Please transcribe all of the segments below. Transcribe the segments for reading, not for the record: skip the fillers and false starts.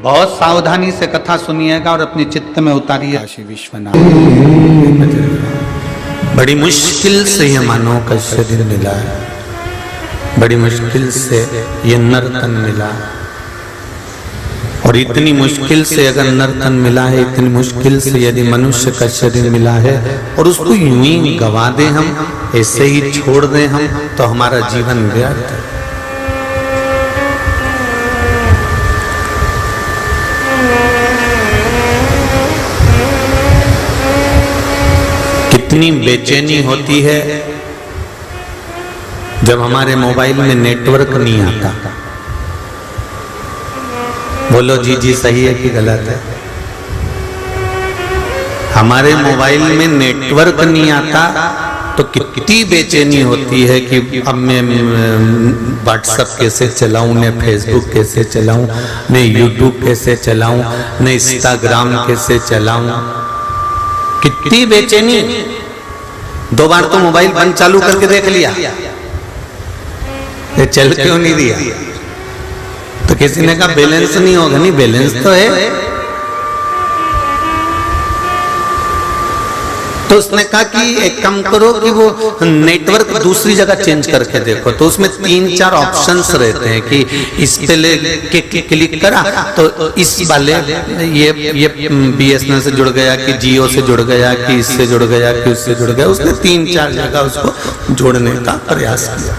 बहुत सावधानी से कथा सुनिएगा और अपने चित्त में उतारिए। काशी विश्वनाथ बड़ी मुश्किल से ये मानव का शरीर मिला है, बड़ी मुश्किल से ये नर्तन मिला है। और इतनी मुश्किल से अगर नर्तन मिला है, इतनी मुश्किल से यदि मनुष्य का शरीर मिला है और उसको यूं ही गवा दें हम, ऐसे ही छोड़ दें हम, तो हमारा जीवन व्यर्थ है। कितनी बेचैनी होती है जब हमारे मोबाइल में नेटवर्क नहीं आता। बोलो जी जी सही है कि गलत है? हमारे मोबाइल में नेटवर्क नहीं आता तो कितनी बेचैनी होती है कि अब मैं व्हाट्सएप कैसे चलाऊं, मैं फेसबुक कैसे चलाऊं, मैं यूट्यूब कैसे चलाऊं, मैं इंस्टाग्राम कैसे चलाऊं। कितनी बेचैनी। 2 बार तो मोबाइल बंद चालू करके देख लिया, ये चल क्यों नहीं दिया? तो किसी ने कहा बैलेंस नहीं होगा। नहीं, बैलेंस तो है। तो उसने कहा कि एक काम करो कि वो नेटवर्क दूसरी जगह चेंज करके देखो। तो उसमें 3-4 ऑप्शंस रहते हैं कि इस पे ले के क्लिक करा तो इस वाले ये BSNL से जुड़ गया कि जियो से जुड़ गया कि इससे जुड़ गया कि उससे जुड़ गया। उसने 3-4 जगह उसको जोड़ने का प्रयास किया।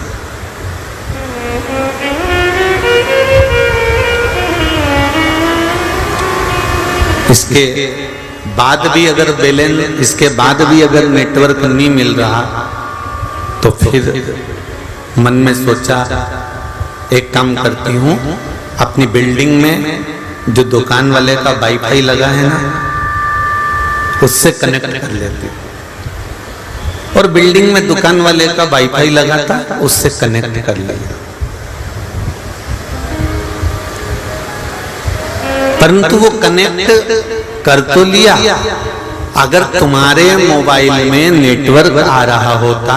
इसके बाद भी अगर बैलेंस, इसके बाद भी अगर नेटवर्क नहीं मिल रहा तो फिर मन में सोचा एक काम करती हूँ, अपनी बिल्डिंग में जो दुकान वाले का वाईफाई लगा है ना, उससे कनेक्ट कर लेती हूँ। और बिल्डिंग में दुकान वाले का वाईफाई लगा था, उससे कनेक्ट कर लिया। परंतु वो कनेक्ट कर तो लिया, अगर तुम्हारे मोबाइल में नेटवर्क आ रहा होता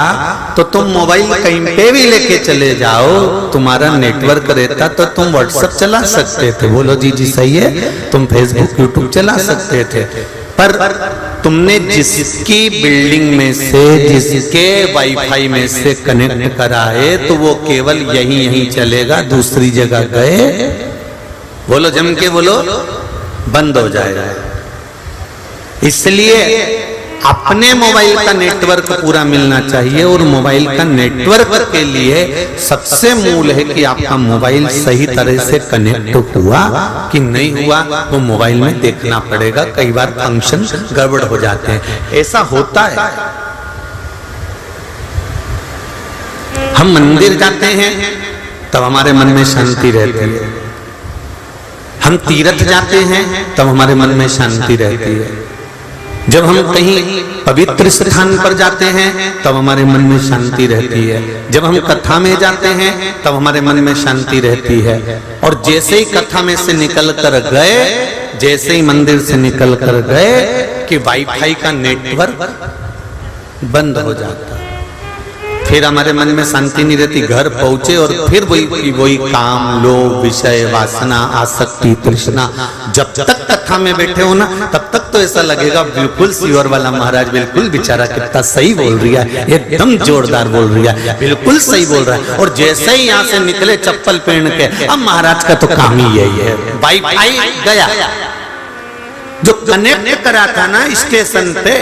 तो तुम मोबाइल कहीं पे भी लेके चले जाओ, तुम्हारा नेटवर्क रहता तो तुम व्हाट्सएप चला सकते थे। बोलो जी जी सही है? तुम फेसबुक यूट्यूब चला सकते थे। पर तुमने जिसकी बिल्डिंग में से, जिसके वाईफाई में से कनेक्ट करा है, तो वो केवल यहीं चलेगा, दूसरी जगह गए, बोलो जम के बोलो, बंद हो जाएगा। इसलिए अपने मोबाइल का नेटवर्क पूरा मिलना चाहिए। और मोबाइल का नेटवर्क के लिए सबसे मूल है कि आपका मोबाइल सही तरह से कनेक्ट हुआ कि नहीं हुआ, वो मोबाइल में देखना पड़ेगा। कई बार फंक्शन गड़बड़ हो जाते हैं, ऐसा होता है। हम मंदिर जाते हैं तब हमारे मन में शांति रहती है, हम तीर्थ जाते हैं तब हमारे मन में शांति रहती है, जब हम कहीं पवित्र स्थान पर जाते हैं तब हमारे मन में शांति रहती है, जब हम कथा में जाते हैं तब हमारे मन में शांति रहती है। और जैसे ही कथा में से निकल कर गए, जैसे ही मंदिर से निकल कर गए कि वाईफाई का नेटवर्क बंद हो जाता, फिर हमारे मन में शांति नहीं रहती। घर पहुंचे और फिर वही काम, लोभ, विषय, वासना, आसक्ति, तृष्णा। जब तक कथा में बैठे हो ना, तब तक तो ऐसा लगेगा बिल्कुल सीवर वाला महाराज बिल्कुल बेचारा कितना सही बोल रही है, एकदम जोरदार बोल रही है, बिल्कुल सही बोल रहा है। और जैसे ही यहाँ से निकले चप्पल पहन के, अब महाराज का तो काम ही यही है, वाईफाई गया। जो कनेक्ट करा था ना स्टेशन पे,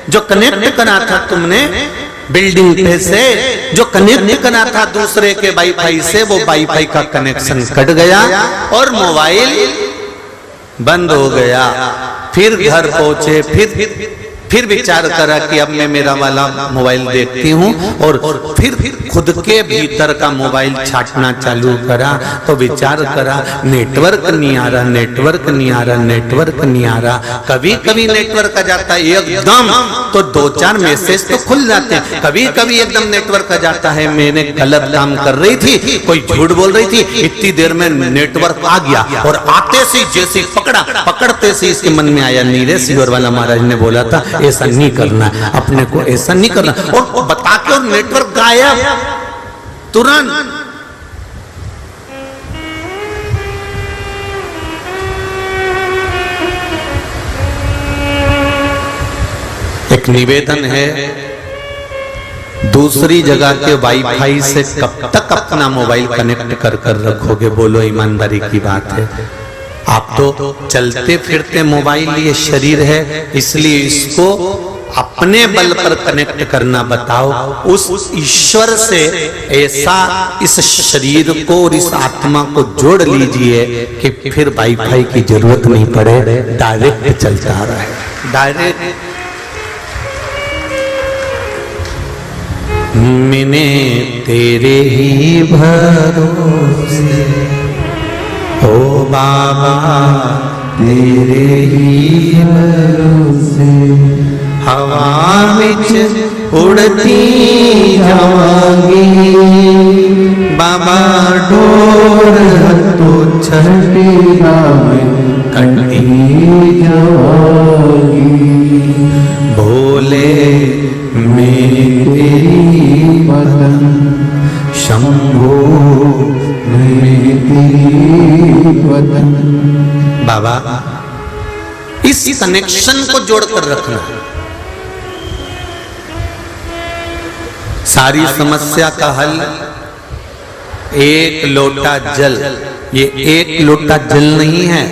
जो कनेक्ट करा था तुमने बिल्डिंग पे से, जो कनेक्ट करा था दूसरे के वाईफाई से, वो वाईफाई का कनेक्शन कट गया और मोबाइल बंद हो गया। फिर घर पहुंचे, फिर विचार करा कि अब मैं मेरा वाला मोबाइल देखती हूँ, और फिर खुद के भीतर का मोबाइल छाटना चालू करा। तो विचार करा नेटवर्क नहीं आ रहा, नेटवर्क नहीं आ रहा, नेटवर्क नहीं आ रहा। कभी कभी नेटवर्क आ जाता है एकदम, तो 2-4 मैसेज तो खुल जाते हैं। कभी कभी एकदम नेटवर्क आ जाता है, मैंने गलत काम कर रही थी, कोई झूठ बोल रही थी, इतनी देर में नेटवर्क आ गया और आते से जैसे पकड़ते से इसके मन में आया, नीरे सीवर वाला महाराज ने बोला था ऐसा नहीं करना, अपने को ऐसा नहीं करना, और बता के और नेटवर्क गायब तुरंत। एक निवेदन है, दूसरी जगह के वाईफाई से कब तक अपना मोबाइल कनेक्ट कर कर रखोगे? बोलो, ईमानदारी की बात है। आप तो चलते फिरते मोबाइल ये शरीर है, इसलिए इसको अपने बल पर कनेक्ट करना बताओ। उस ईश्वर से ऐसा इस शरीर को और इस आत्मा को जोड़ लीजिए कि फिर वाईफाई की जरूरत नहीं पड़े, डायरेक्ट चलता रहे। डायरेक्ट मैंने तेरे ही भरोसे, ओ बाबा तेरे ही भरोसे, हवा विच उड़ती जावांगी, बाबा डोर तो छठी कटी जावांगी, भोले मेरी बदन शंभो मेरी बदन। बाबा इस कनेक्शन को जोड़कर रखना। सारी समस्या का हल एक लोटा जल। ये एक लोटा जल नहीं है,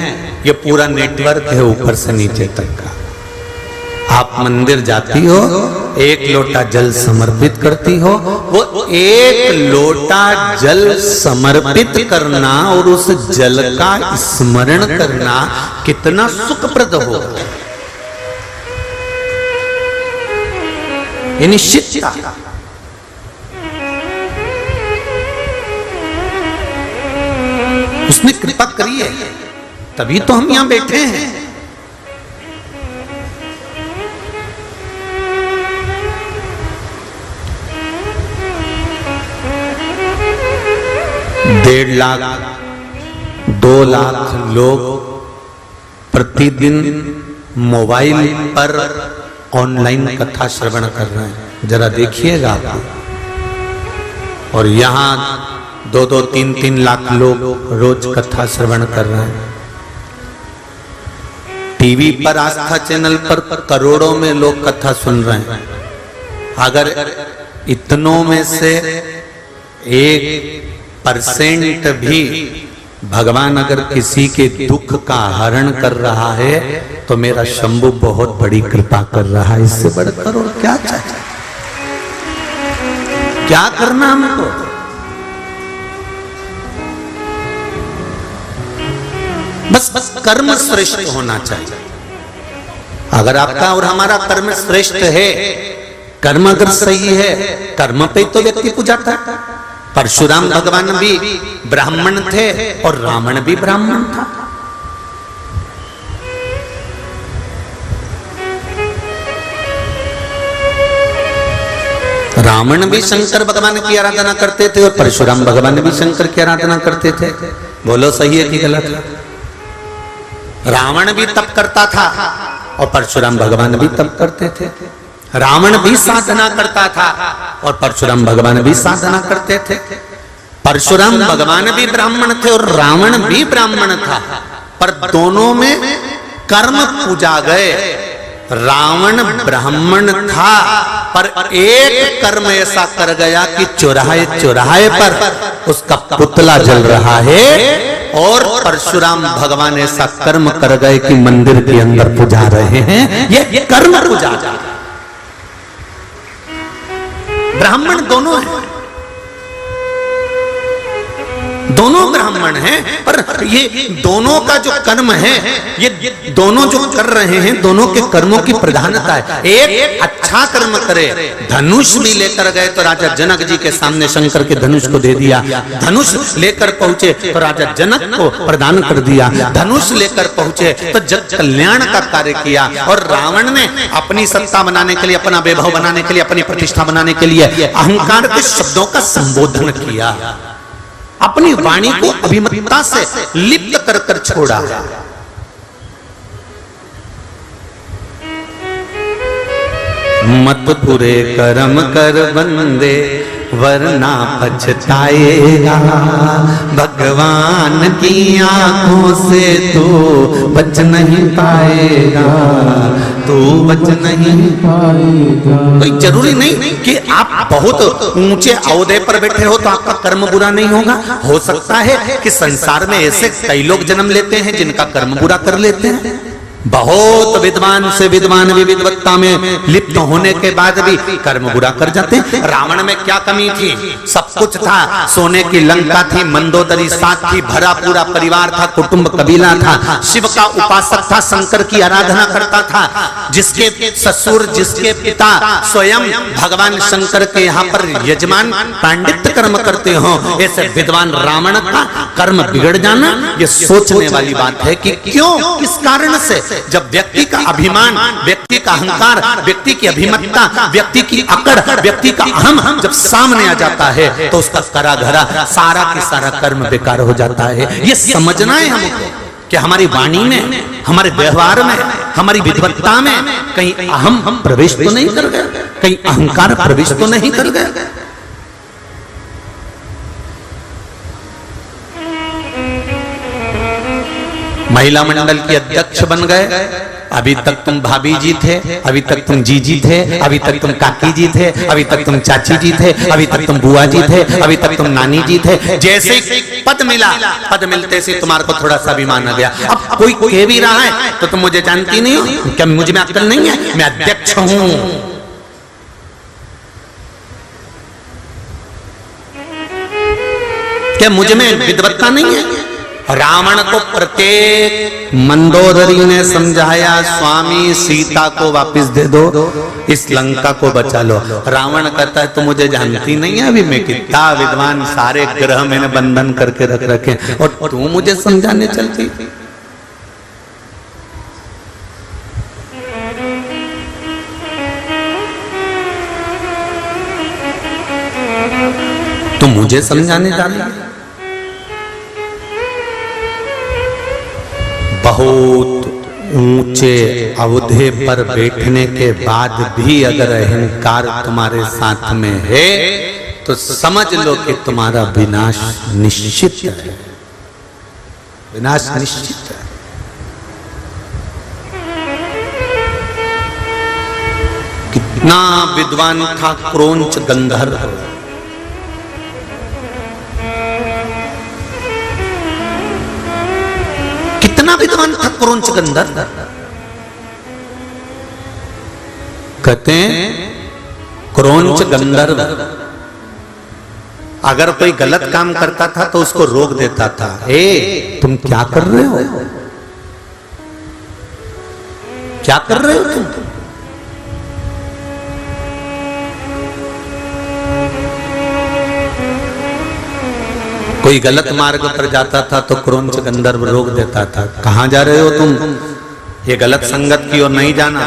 ये पूरा नेटवर्क है ऊपर से नीचे तक का। आप मंदिर जाती हो, एक लोटा जल समर्पित करती हो, वो एक लोटा जल समर्पित करना और उस जल का स्मरण करना कितना सुखप्रद हो। ये निश्चित उसने कृपा करी है, तभी तो हम यहां बैठे हैं। 1.5 लाख 2 लाख लोग प्रतिदिन मोबाइल पर ऑनलाइन कथा श्रवण कर रहे हैं, जरा देखिएगा आप। और यहाँ 2-2, 3-3 लाख लोग रोज कथा श्रवण कर रहे हैं। टीवी पर आस्था चैनल पर करोड़ों में लोग कथा सुन रहे हैं। अगर इतनों में से 1% भी भगवान अगर किसी के दुख का हरण कर रहा है तो मेरा शंभु बहुत बड़ी कृपा कर रहा है। इससे बढ़कर और क्या चाहिए? क्या करना हमको? बस कर्म श्रेष्ठ होना चाहिए। अगर आपका और हमारा कर्म श्रेष्ठ है, कर्म अगर सही है, कर्म पे तो व्यक्ति पूजाता है। परशुराम भगवान भी ब्राह्मण थे और रावण भी ब्राह्मण था। रावण भी शंकर भगवान की आराधना करते थे और परशुराम भगवान भी शंकर की आराधना करते थे। बोलो सही है कि गलत है? रावण भी तप करता था और परशुराम भगवान भी तप करते थे। रावण भी साधना करता था और परशुराम भगवान भी साधना करते थे। परशुराम भगवान भी ब्राह्मण थे और रावण भी ब्राह्मण था, पर दोनों में कर्म पूजा गए। रावण ब्राह्मण था पर एक कर्म ऐसा कर गया कि चौराहे चौराहे पर उसका पुतला जल रहा है, और परशुराम भगवान ऐसा कर्म कर गए कि मंदिर के अंदर पूजा रहे हैं। ये कर्म पूजा। ब्राह्मण दोनों हैं, दोनों ब्राह्मण हैं, पर ये दोनों का जो कर्म है, ये दोनों जो कर रहे हैं, दोनों के कर्मों की प्रधानता है। एक अच्छा कर्म करे, धनुष भी लेकर गए तो राजा जनक जी के सामने शंकर के धनुष को दे दिया। धनुष लेकर पहुंचे तो राजा जनक को प्रदान कर दिया। धनुष लेकर पहुंचे तो जग कल्याण का कार्य किया। और रावण ने अपनी सत्ता बनाने के लिए, अपना वैभव बनाने के लिए, अपनी प्रतिष्ठा बनाने के लिए अहंकार के शब्दों का संबोधन किया। अपनी वाणी को अभिमतता से लिप्त कर कर छोड़ा। मत बुरे कर्म कर बंदे वरना पछताएगा, भगवान की आंखों से तो बच नहीं पाएगा। तो बच नहीं पाएगा। कोई जरूरी नहीं कि आप बहुत ऊंचे ओहदे पर बैठे हो तो आपका कर्म बुरा नहीं होगा। हो सकता है कि संसार में ऐसे कई लोग जन्म लेते हैं जिनका कर्म बुरा कर लेते हैं। बहुत विद्वान से विद्वान भी विद्वत्ता में लिप्त होने के बाद भी कर्म बुरा कर जाते हैं। रावण में क्या कमी थी? सब कुछ था, सोने की लंका थी, मंदोदरी साथ थी, भरा पूरा परिवार था, कुटुंब कबीला था, शिव का उपासक था, शंकर की आराधना करता था, जिसके ससुर जिसके पिता स्वयं भगवान शंकर के यहाँ पर यजमान पांडित्य कर्म करते हो, ऐसे विद्वान रावण का कर्म बिगड़ जाना ये सोचने वाली बात है कि क्यों, किस कारण से। जब व्यक्ति का अभिमान, व्यक्ति का अहंकार, व्यक्ति की अभिमत्ता, व्यक्ति की अकड़, व्यक्ति का अहम जब सामने आ जाता है तो उसका करा घरा सारा की सारा कर्म बेकार हो जाता है। ये समझना है हमको कि हमारी वाणी में, हमारे व्यवहार में, हमारी विद्वत्ता में कहीं अहम प्रवेश तो नहीं कर गया, कहीं अहंकार प्रवेश तो नहीं कर गया। महिला मंडल के अध्यक्ष बन गए। अभी तक तुम भाभी जी थे, अभी तक तुम जीजी थे, अभी तक तुम काकी जी थे, अभी तक तुम चाची जी थे, अभी तक तुम बुआ जी थे, अभी तक तुम नानी जी थे। जैसे पद मिला, पद मिलते से तुम्हारे को थोड़ा सा अभिमान आ गया। अब कोई कह भी रहा है तो तुम मुझे जानती नहीं हो क्या? मुझे में अक्ल नहीं है? मैं अध्यक्ष हूं। क्या मुझ में विद्वत्ता नहीं है? रावण को प्रत्येक मंदोदरी ने समझाया, स्वामी सीता को वापस दे दो, इस लंका को बचा लो। रावण कहता है तो मुझे जानती नहीं है, अभी मैं कितना विद्वान, सारे ग्रह मैंने बंधन करके रख रखे और तू मुझे समझाने चलती। तो मुझे समझाने जा रही है। बहुत ऊंचे अवधे पर बैठने के बाद भी अगर अहंकार तुम्हारे साथ में है तो समझ लो कि तुम्हारा विनाश निश्चित है, विनाश निश्चित है। कितना विद्वान था क्रौंच गंधर्व, विद्वान था क्रौंच गंधर्व। कहते हैं क्रौंच गंधर्व अगर कोई गलत काम करता था तो उसको रोक देता था। ए तुम क्या कर रहे हो, क्या कर रहे हो तुम? कोई गलत मार्ग पर जाता था तो क्रौंच गंधर्व रोक देता था। कहां जा रहे हो तुम? ये गलत संगत की ओर नहीं जाना,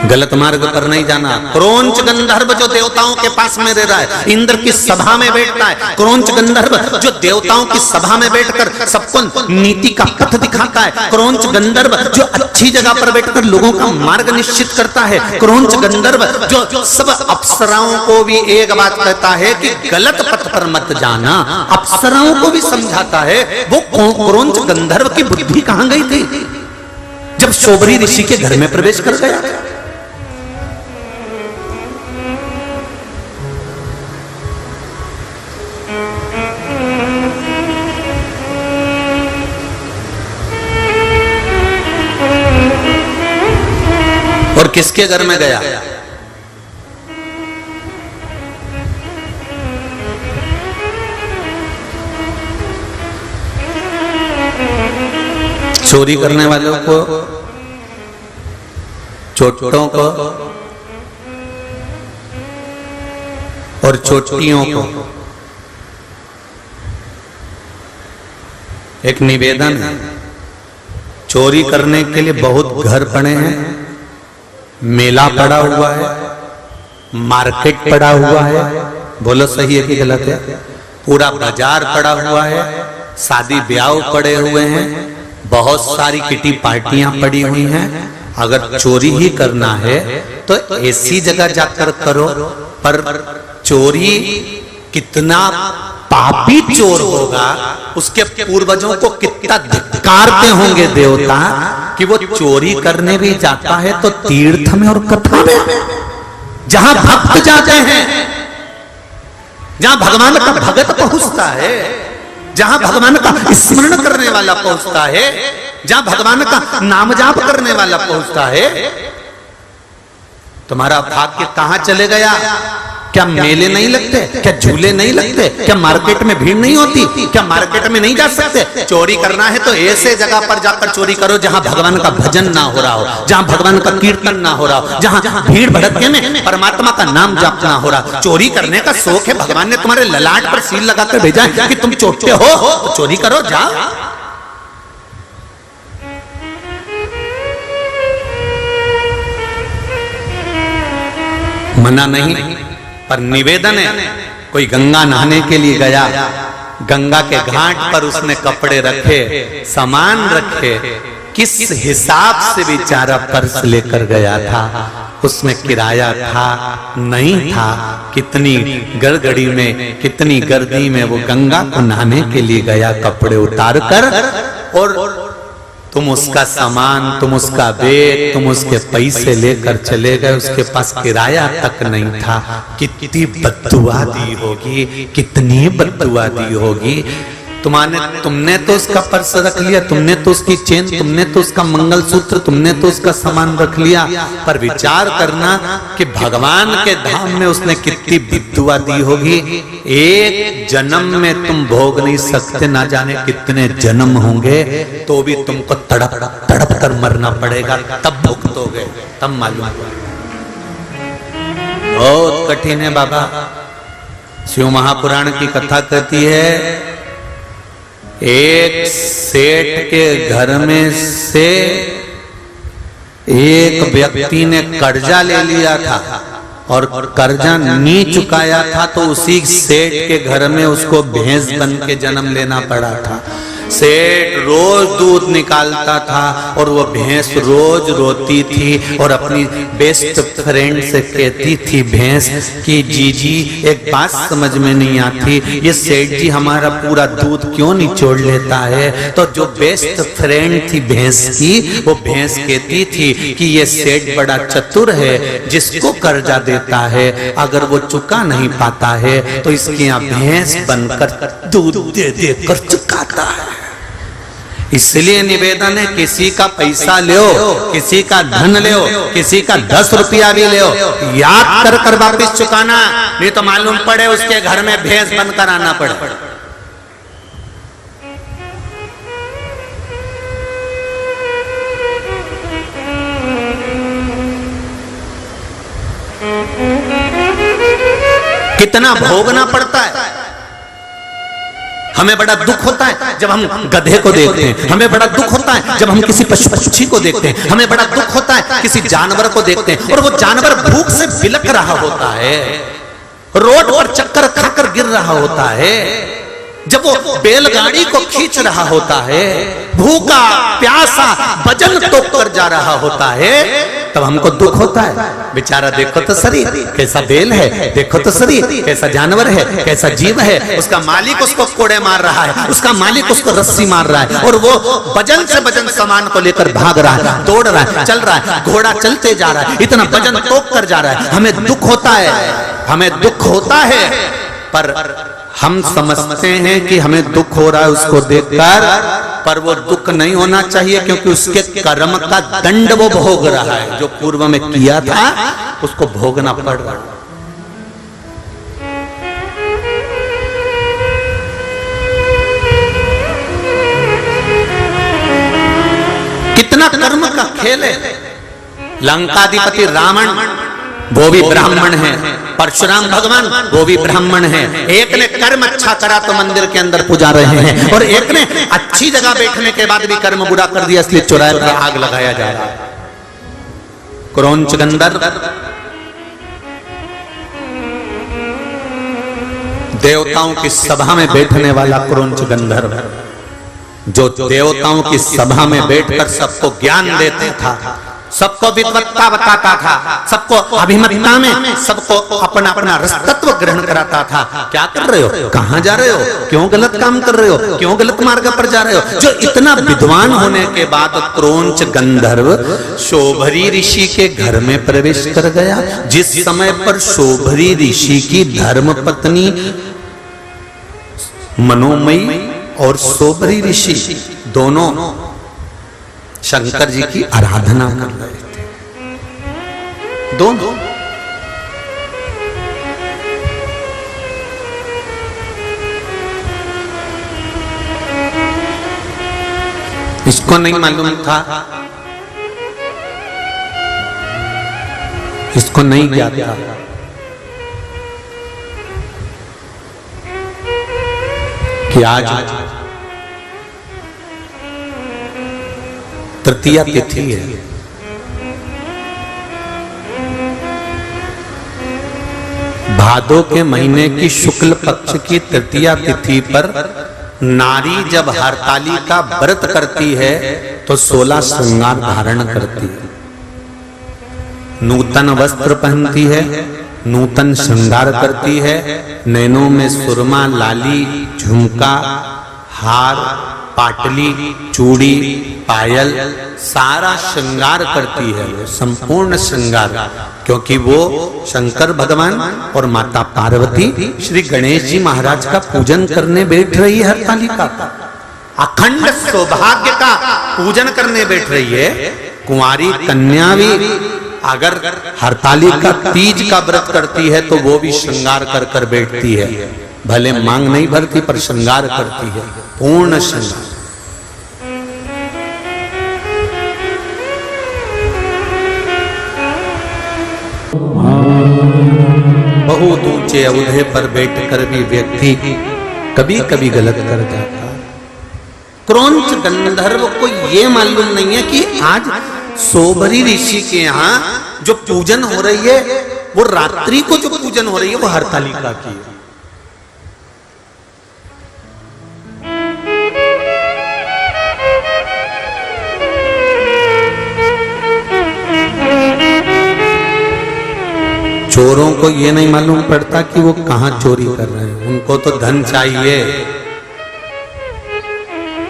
गलत मार्ग पर नहीं जाना। क्रौंच गंधर्व जो देवताओं के पास में रह रहा है, इंद्र की सभा में बैठता है। क्रौंच गंधर्व जो देवताओं की सभा में बैठकर सबको नीति का पथ दिखाता है। क्रौंच गंधर्व जो अच्छी जगह पर बैठकर लोगों का मार्ग निश्चित करता है। क्रौंच गंधर्व जो सब अप्सराओं को भी एक बात कहता है कि गलत पथ पर मत जाना, अप्सराओं को भी समझाता है। वो क्रौंच गंधर्व की बुद्धि कहां गई थी जब शोभरी ऋषि के घर में प्रवेश कर गया? और किसके घर में गया? चोरी करने वालों को, चोटों को और चोटियों को एक निवेदन है। चोरी करने के लिए बहुत घर पड़े हैं, मेला पड़ा हुआ है, मार्केट पड़ा हुआ है, बोलो सही है कि गलत है? पूरा बाजार पड़ा हुआ है, शादी ब्याह पड़े हुए हैं, बहुत सारी किटी पार्टियां पड़ी हुई हैं। अगर चोरी ही करना है तो ऐसी जगह जाकर करो। पर चोरी कितना पापी चोर होगा उसके पूर्वजों को कितना धिक्कारते होंगे देवता कि वो चोरी करने भी जाता है तो तीर्थ में और कथा में, जहां भक्त जाते हैं, जहां भगवान का भगत पहुंचता है, जहां भगवान का स्मरण करने वाला पहुंचता है, जहां भगवान का नाम जाप करने वाला पहुंचता है, तुम्हारा भाग्य कहां चले गया? क्या मेले नहीं लगते? क्या झूले नहीं लगते? क्या मार्केट में भीड़ नहीं होती? क्या मार्केट में नहीं जा सकते? चोरी करना है तो ऐसे जगह पर जाकर चोरी करो जहां भगवान का भजन ना हो रहा हो, जहां भगवान का कीर्तन ना हो रहा हो, जहां भीड़ भड़के में परमात्मा का नाम जाप ना हो रहा। चोरी करने का शौक है, भगवान ने तुम्हारे ललाट पर सील लगाकर भेजा है कि तुम चोरते हो तो चोरी करो, जाओ। मना नहीं, पर निवेदन है। कोई गंगा नहाने के लिए गया, गंगा के घाट पर उसने कपड़े रखे, सामान रखे, किस हिसाब से बेचारा पर्स लेकर गया था? उसमें किराया था नहीं था? कितनी गड़गड़ी में, कितनी गर्दी में वो गंगा को नहाने के लिए गया कपड़े उतार कर, और तुम उसका सामान, तुम उसका बैग, तुम उसके पैसे लेकर चले गए, उसके पास किराया तक नहीं था। कितनी बद्दुआ दी होगी, कितनी बद्दुआ दी होगी। तुमने तो उसका पर्स रख लिया, तुमने तो उसकी चेन, तुमने तो उसका मंगलसूत्र, तुमने तो उसका सामान रख लिया, पर विचार करना कि भगवान के धाम में उसने कितनी बद्दुआ दी होगी। एक जन्म में तुम भोग नहीं सकते, ना जाने कितने जन्म होंगे, तो भी तुमको तड़प तड़प कर मरना पड़ेगा, तब भुगतोगे, तब मालूम। बहुत कठिन है बाबा। शिव महापुराण की कथा कहती है, एक सेठ के घर में से एक व्यक्ति ने कर्जा ले लिया था और कर्जा नहीं चुकाया था, तो उसी सेठ के घर में उसको भैंस बन के जन्म लेना पड़ा था। सेठ रोज दूध निकालता था और वो भैंस रोज रोती थी और अपनी बेस्ट फ्रेंड से कहती थी भैंस कि जीजी एक बात समझ में नहीं आती, ये सेठ जी हमारा पूरा दूध क्यों निचोड़ लेता है? तो जो बेस्ट फ्रेंड थी भैंस की, वो भैंस कहती थी कि ये सेठ बड़ा चतुर है, जिसको कर्जा देता है अगर वो चुका नहीं पाता है तो इसके यहाँ भैंस बनकर दूध दे देकर चुकाता है। इसलिए निवेदन है, किसी का पैसा ले, किसी का धन ले, किसी का 10 रुपया भी ले, याद कर कर वापिस चुकाना, नहीं तो मालूम पड़े उसके घर में भैंस बनकर आना पड़े। कितना भोगना पड़ता है। हमें बड़ा दुख होता है जब हम गधे को देखते हैं, हमें बड़ा दुख होता है जब हम किसी पशु पक्षी को देखते हैं, हमें बड़ा दुख होता है किसी जानवर को देखते हैं और वो जानवर भूख से बिलक रहा होता है, रोड पर चक्कर खाकर गिर रहा होता है, जब वो बैलगाड़ी को खींच रहा होता है, भूखा प्यासा वजन तोड़ कर जा रहा होता है, तब हमको दुख होता है। बेचारा देखो तो शरीर कैसा बैल है, देखो तो शरीर कैसा जानवर है, कैसा जीव है, उसका मालिक उसको कोड़े मार रहा है, उसका मालिक उसको रस्सी मार रहा है और वो वजन से वजन सामान को लेकर भाग रहा है, दौड़ रहा है, चल रहा है, घोड़ा चलते जा रहा है, इतना वजन तोड़ कर जा रहा है। हमें दुख होता है, हमें दुख होता है, पर हम समझते हैं कि हमें दुख हो रहा है उसको देखकर, पर वो दुख नहीं होना चाहिए क्योंकि उसके कर्म का दंड वो भोग रहा है, जो पूर्व में किया था उसको भोगना पड़ रहा है। कितना कर्म का खेल है। लंकाधिपति रावण वो भी ब्राह्मण है, परशुराम भगवान वो भी ब्राह्मण है। एक ने कर्म अच्छा करा तो मंदिर के अंदर पूजा रहे हैं और एक ने अच्छी जगह बैठने के बाद भी कर्म बुरा कर दिया, इसलिए चौराहे पर आग लगाया जा रहा है। क्रौंच गंधर्व देवताओं की सभा में बैठने वाला क्रौंच गंधर्व, जो देवताओं की सभा में बैठकर सबको ज्ञान देता था, सबको विद्वत्ता बताता था, सबको अभिमतता में सबको अपना अपना रसतत्व ग्रहण कराता था। क्या कर रहे हो, कहां जा रहे हो, क्यों गलत काम कर रहे हो, क्यों गलत मार्ग पर जा रहे हो। जो इतना विद्वान होने के बाद क्रोंच गंधर्व शोभरी ऋषि के घर में प्रवेश कर गया, जिस समय पर शोभरी ऋषि की धर्म पत्नी मनोमयी और शोभरी ऋषि दोनों शंकर जी की आराधना कर रहे थे। दोनों इसको नहीं मालूम था, इसको नहीं ज्ञात था कि आज तृतीया तिथि है। भादो के महीने की शुक्ल पक्ष की तृतीया तिथि पर नारी जब हरतालिका व्रत करती है तो 16 श्रृंगार धारण करती है, नूतन वस्त्र पहनती है, नूतन श्रृंगार करती है, नैनों में सुरमा, लाली, झुमका, हार, पाटली, चूड़ी, पायल, सारा श्रृंगार करती है, संपूर्ण श्रृंगार, क्योंकि वो शंकर भगवान और माता पार्वती श्री गणेश जी महाराज का पूजन करने बैठ रही है। हरतालिका का अखंड सौभाग्य का पूजन करने बैठ रही है। कुंवारी कन्या भी अगर हरतालिका तीज का व्रत करती है तो वो भी श्रृंगार कर कर बैठती है, भले मांग नहीं भरती पर श्रृंगार करती है, पूर्ण श्रृंगार। बहुत ऊंचे औहदे पर बैठकर भी व्यक्ति कभी कभी गलत कर जाता। क्रोंच गंधर्व को ये मालूम नहीं है कि आज शोभरी ऋषि के यहाँ जो पूजन हो रही है, वो रात्रि को जो पूजन हो रही है वो हरतालिका की है। चोरों को ये नहीं मालूम पड़ता कि वो कहां चोरी कर रहे हैं, उनको तो धन चाहिए।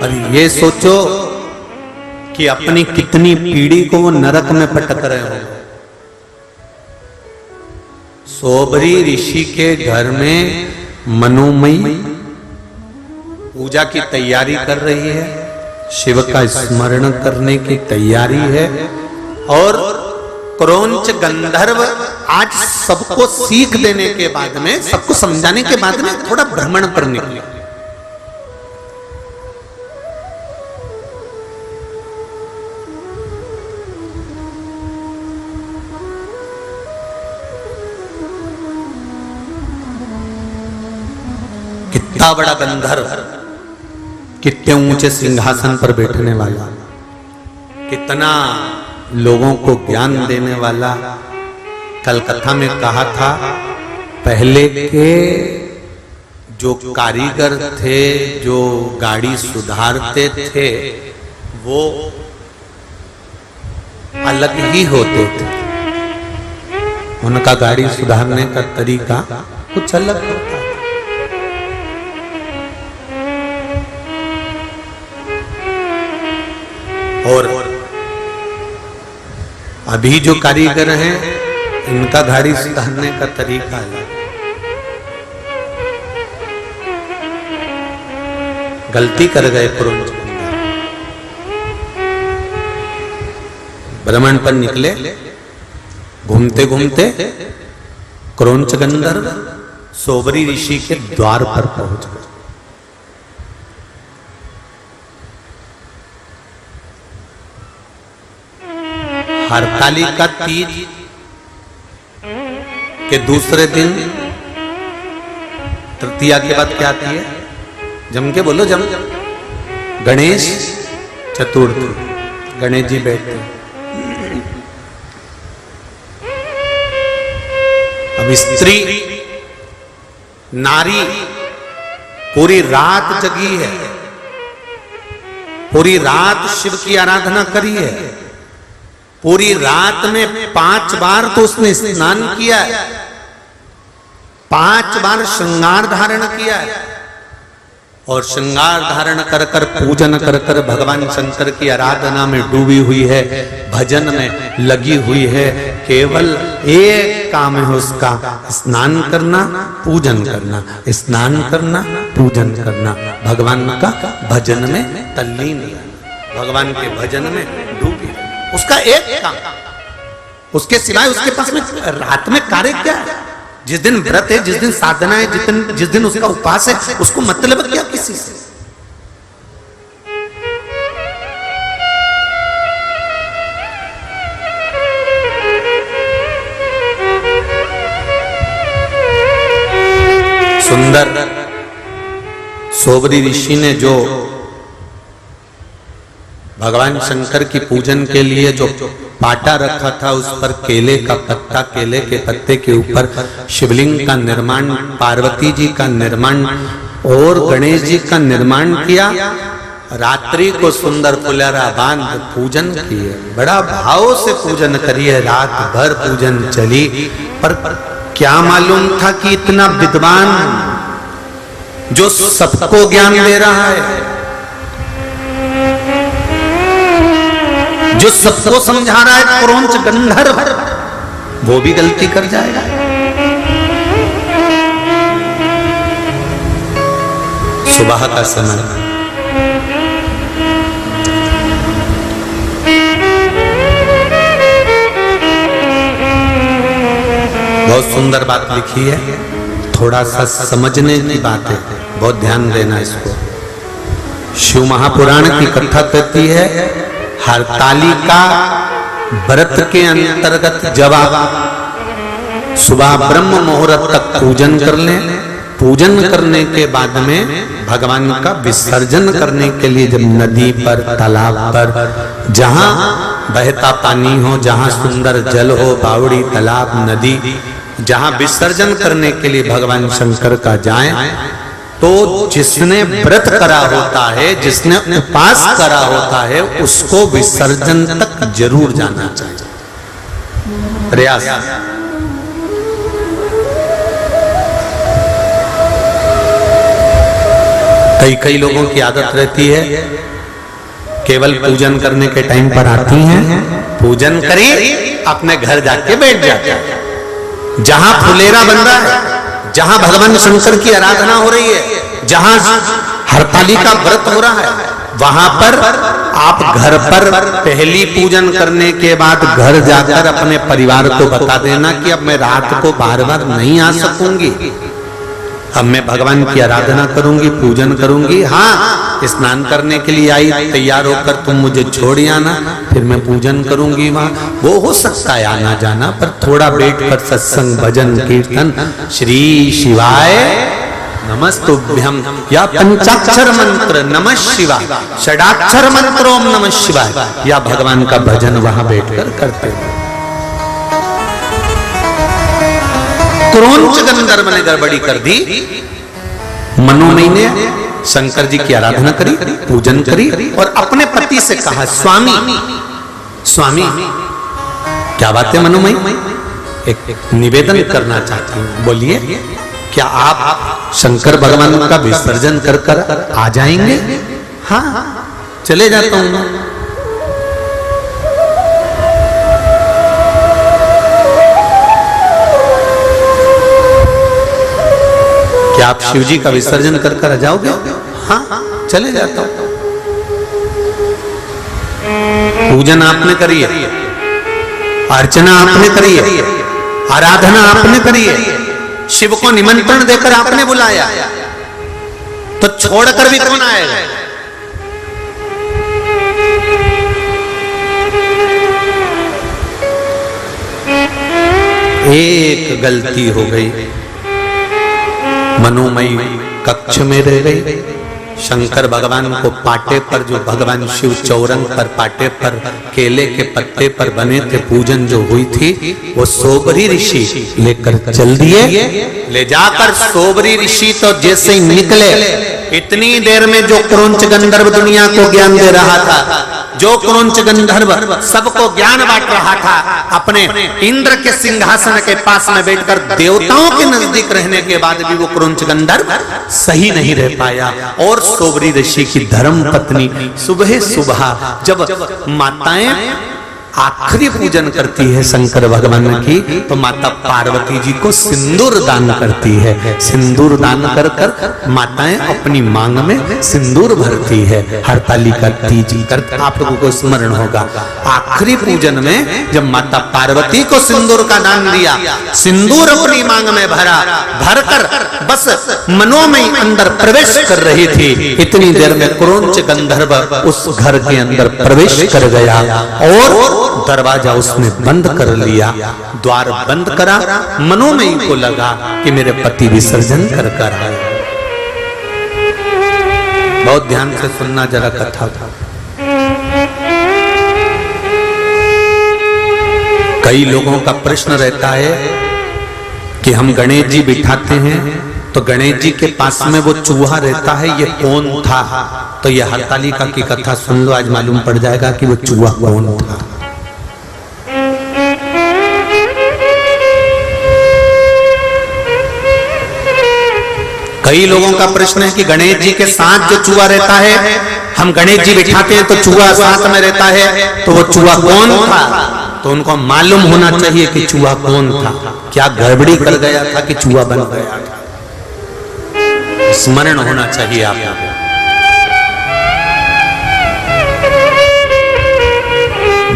और ये सोचो कि अपनी कितनी पीढ़ी को वो नरक में पटक रहे हो। शोभरी ऋषि के घर में मनोमयी पूजा की तैयारी कर रही है, शिव का स्मरण करने की तैयारी है, और क्रोंच गंधर्व आज सबको सीख देने के बाद में, सबको समझाने के बाद में थोड़ा भ्रमण पर निकले। कितना बड़ा गंधर्व, कितने ऊंचे सिंहासन पर बैठने वाला, कितना लोगों को ज्ञान देने वाला। कलकत्ता में कहा था पहले के जो कारीगर थे, जो गाड़ी सुधारते थे, वो अलग ही होते थे। उनका गाड़ी सुधारने का तरीका कुछ अलग होता था। और अभी जो कारीगर हैं, इनका गाड़ी सुधारने का तरीका है। गलती कर गए क्रोंच गंधर्व, भ्रमण पर निकले, घूमते घूमते क्रोंच गंधर्व शोभरी ऋषि के द्वार पर पहुंच गए। हरतालिका तीज के दूसरे दिन, तृतीया के बाद क्या आती है, जम के बोलो, जम, गणेश चतुर्थी, गणेश जी बैठते। अब स्त्री नारी पूरी रात जगी है, पूरी रात शिव की आराधना करी है, पूरी रात में 5 बार तो उसने स्नान किया है, 5 बार श्रृंगार धारण किया है, और श्रृंगार धारण कर कर पूजन कर कर भगवान शंकर की आराधना में डूबी हुई है, भजन में लगी हुई है। केवल एक काम है उसका, स्नान करना, पूजन करना, स्नान करना, पूजन करना, भगवान का भजन में तल्लीन रहना, भगवान के भजन में डूबी, उसका एक काम। उसके सिवाय उसके पास में रात में कार्य क्या है? जिस दिन व्रत है, जिस दिन साधना है, जिस दिन उसका उपवास है, उसको मतलब क्या किसी से? सुंदर सोबरी ऋषि ने जो भगवान शंकर की पूजन के लिए जो पाटा रखा था, उस पर केले का पत्ता, केले के पत्ते के ऊपर शिवलिंग का निर्माण, पार्वती जी का निर्माण और गणेश जी का निर्माण किया। रात्रि को सुंदर फुलेरा बांध पूजन किए, बड़ा भाव से पूजन करिए, रात भर पूजन चली। पर क्या मालूम था कि इतना विद्वान जो सबको ज्ञान दे रहा है, जो सबको समझा रहा है, क्रौंच गंधर्व, वो भी गलती कर जाएगा। सुबह का समय, बहुत सुंदर बात लिखी है, थोड़ा सा समझने की बात है, बहुत ध्यान देना इसको। शिव महापुराण की कथा कहती है, हरतालिका व्रत के अंतर्गत जब आप सुबह ब्रह्म मुहूर्त तक पूजन कर लें, पूजन करने के बाद में भगवान का विसर्जन करने के लिए जब नदी पर, तालाब पर, जहां बहता पानी हो, जहां सुंदर जल हो, बावड़ी, तालाब, नदी, जहां विसर्जन करने के लिए भगवान शंकर का जाएं, तो जिसने व्रत करा होता है, जिसने उपास करा होता है, उसको विसर्जन तक जरूर जाना चाहिए। प्रयास। कई लोगों की आदत रहती है, केवल पूजन करने के टाइम पर आती हैं, पूजन करें, अपने घर जाके बैठ जाते हैं। जहां फुलेरा बन रहा है, जहां भगवान शंकर की आराधना हो रही है, जहां हरतालिका व्रत हो रहा है, वहां पर आप घर पर पहली पूजन करने के बाद घर जाकर अपने परिवार को बता देना कि अब मैं रात को बार बार नहीं आ सकूंगी, अब मैं भगवान की आराधना करूंगी, पूजन करूंगी। हाँ, स्नान करने के लिए आई, तैयार होकर तुम मुझे छोड़ आना, फिर मैं पूजन करूंगी वहां। वो हो सकता है आना जाना, पर थोड़ा बैठ कर सत्संग, भजन, कीर्तन, श्री शिवाय नमस्तुभ्यम, या पंचाक्षर मंत्र नमः शिवाय, षडाक्षर मंत्र ओम नमः शिवाय, या भगवान का भजन वहां बैठकर करते हैं। क्रौंच गंधर्व ने गड़बड़ी कर दी, मनोमयी ने शंकर जी की आराधना करी, पूजन करी, और अपने पति से कहा, स्वामी स्वामी, क्या बात है मनोमयी, एक निवेदन करना चाहती हूं, बोलिए, क्या आप शंकर भगवान का विसर्जन कर कर आ जाएंगे? हाँ, चले जाता हूं। क्या आप शिव जी का विसर्जन कर कर आ जाओगे? हाँ, चले जाता हूं। पूजन आपने करी है, अर्चना आपने करी है, आराधना आपने करी है, शिव को निमंत्रण देकर आपने बुलाया, तो छोड़कर भी कौन आएगा? एक गलती हो गई, मनोमयी कक्ष में रह गई। शंकर भगवान को पाटे पर, जो भगवान शिव चौरंग पर पाटे पर केले के पत्ते पर बने थे, पूजन जो हुई थी, वो सोबरी ऋषि लेकर चल दिए। ले जाकर सोबरी ऋषि तो जैसे ही निकले, इतनी देर में जो क्रौंच गंधर्व दुनिया को ज्ञान दे रहा था, जो क्रोंच गंधर्व सबको ज्ञान बांट रहा था, अपने इंद्र के सिंहासन के पास में बैठकर देवताओं के नजदीक रहने के बाद भी वो क्रोंच गंधर्व सही नहीं रह पाया। और सोबरी ऋषि की धर्म पत्नी सुबह सुबह जब माताएं आखिरी पूजन करती है शंकर भगवान की, तो माता पार्वती जी को सिंदूर दान करती है। सिंदूर दान कर कर माताएं अपनी मांग में सिंदूर भरती है। हरतालिका तीज कर आप लोगों को स्मरण होगा, आखिरी पूजन में जब माता पार्वती को सिंदूर का दान दिया, सिंदूर अपनी मांग में भरा, भरकर बस मनोमय अंदर प्रवेश कर रही थी, इतनी देर में क्रोंच गंधर्व उस घर के अंदर प्रवेश कर गया और दरवाजा उसने बंद कर लिया। द्वार बंद करा, मनोमयी को लगा कि मेरे पति विसर्जन कर कर आए। बहुत ध्यान से सुनना जरा कथा। कई लोगों का प्रश्न रहता है कि हम गणेश जी बिठाते हैं तो गणेश जी के पास में वो चूहा रहता है, ये कौन था? तो ये हरतालिका की कथा सुन लो, आज मालूम पड़ जाएगा कि वो चूहा कौन था। कई लोगों का प्रश्न है कि गणेश जी के साथ जो चूहा रहता है, हम गणेश जी बिठाते हैं तो चूहा साथ में रहता है, तो वो चूहा कौन था? तो उनको मालूम होना चाहिए कि चूहा कौन था। क्या गड़बड़ी कर गया था कि चूहा बन गया था? स्मरण होना चाहिए आपको।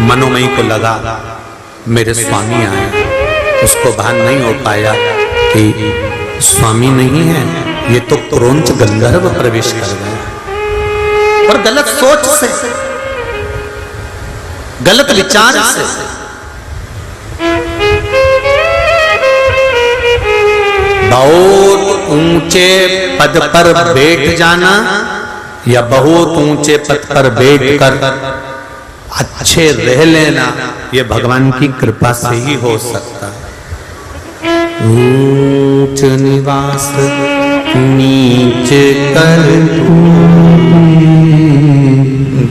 मनोमयी को लगा मेरे स्वामी आए, उसको भान नहीं हो पाया कि स्वामी नहीं है, ये तो क्रोंच गंधर्व प्रवेश कर गया। और गलत सोच से, गलत विचार से। बहुत ऊंचे पद पर बैठ जाना या बहुत ऊंचे पद पर बैठकर अच्छे रह लेना, ये भगवान की कृपा से ही हो सकता है। ऊंच निवास नीच कर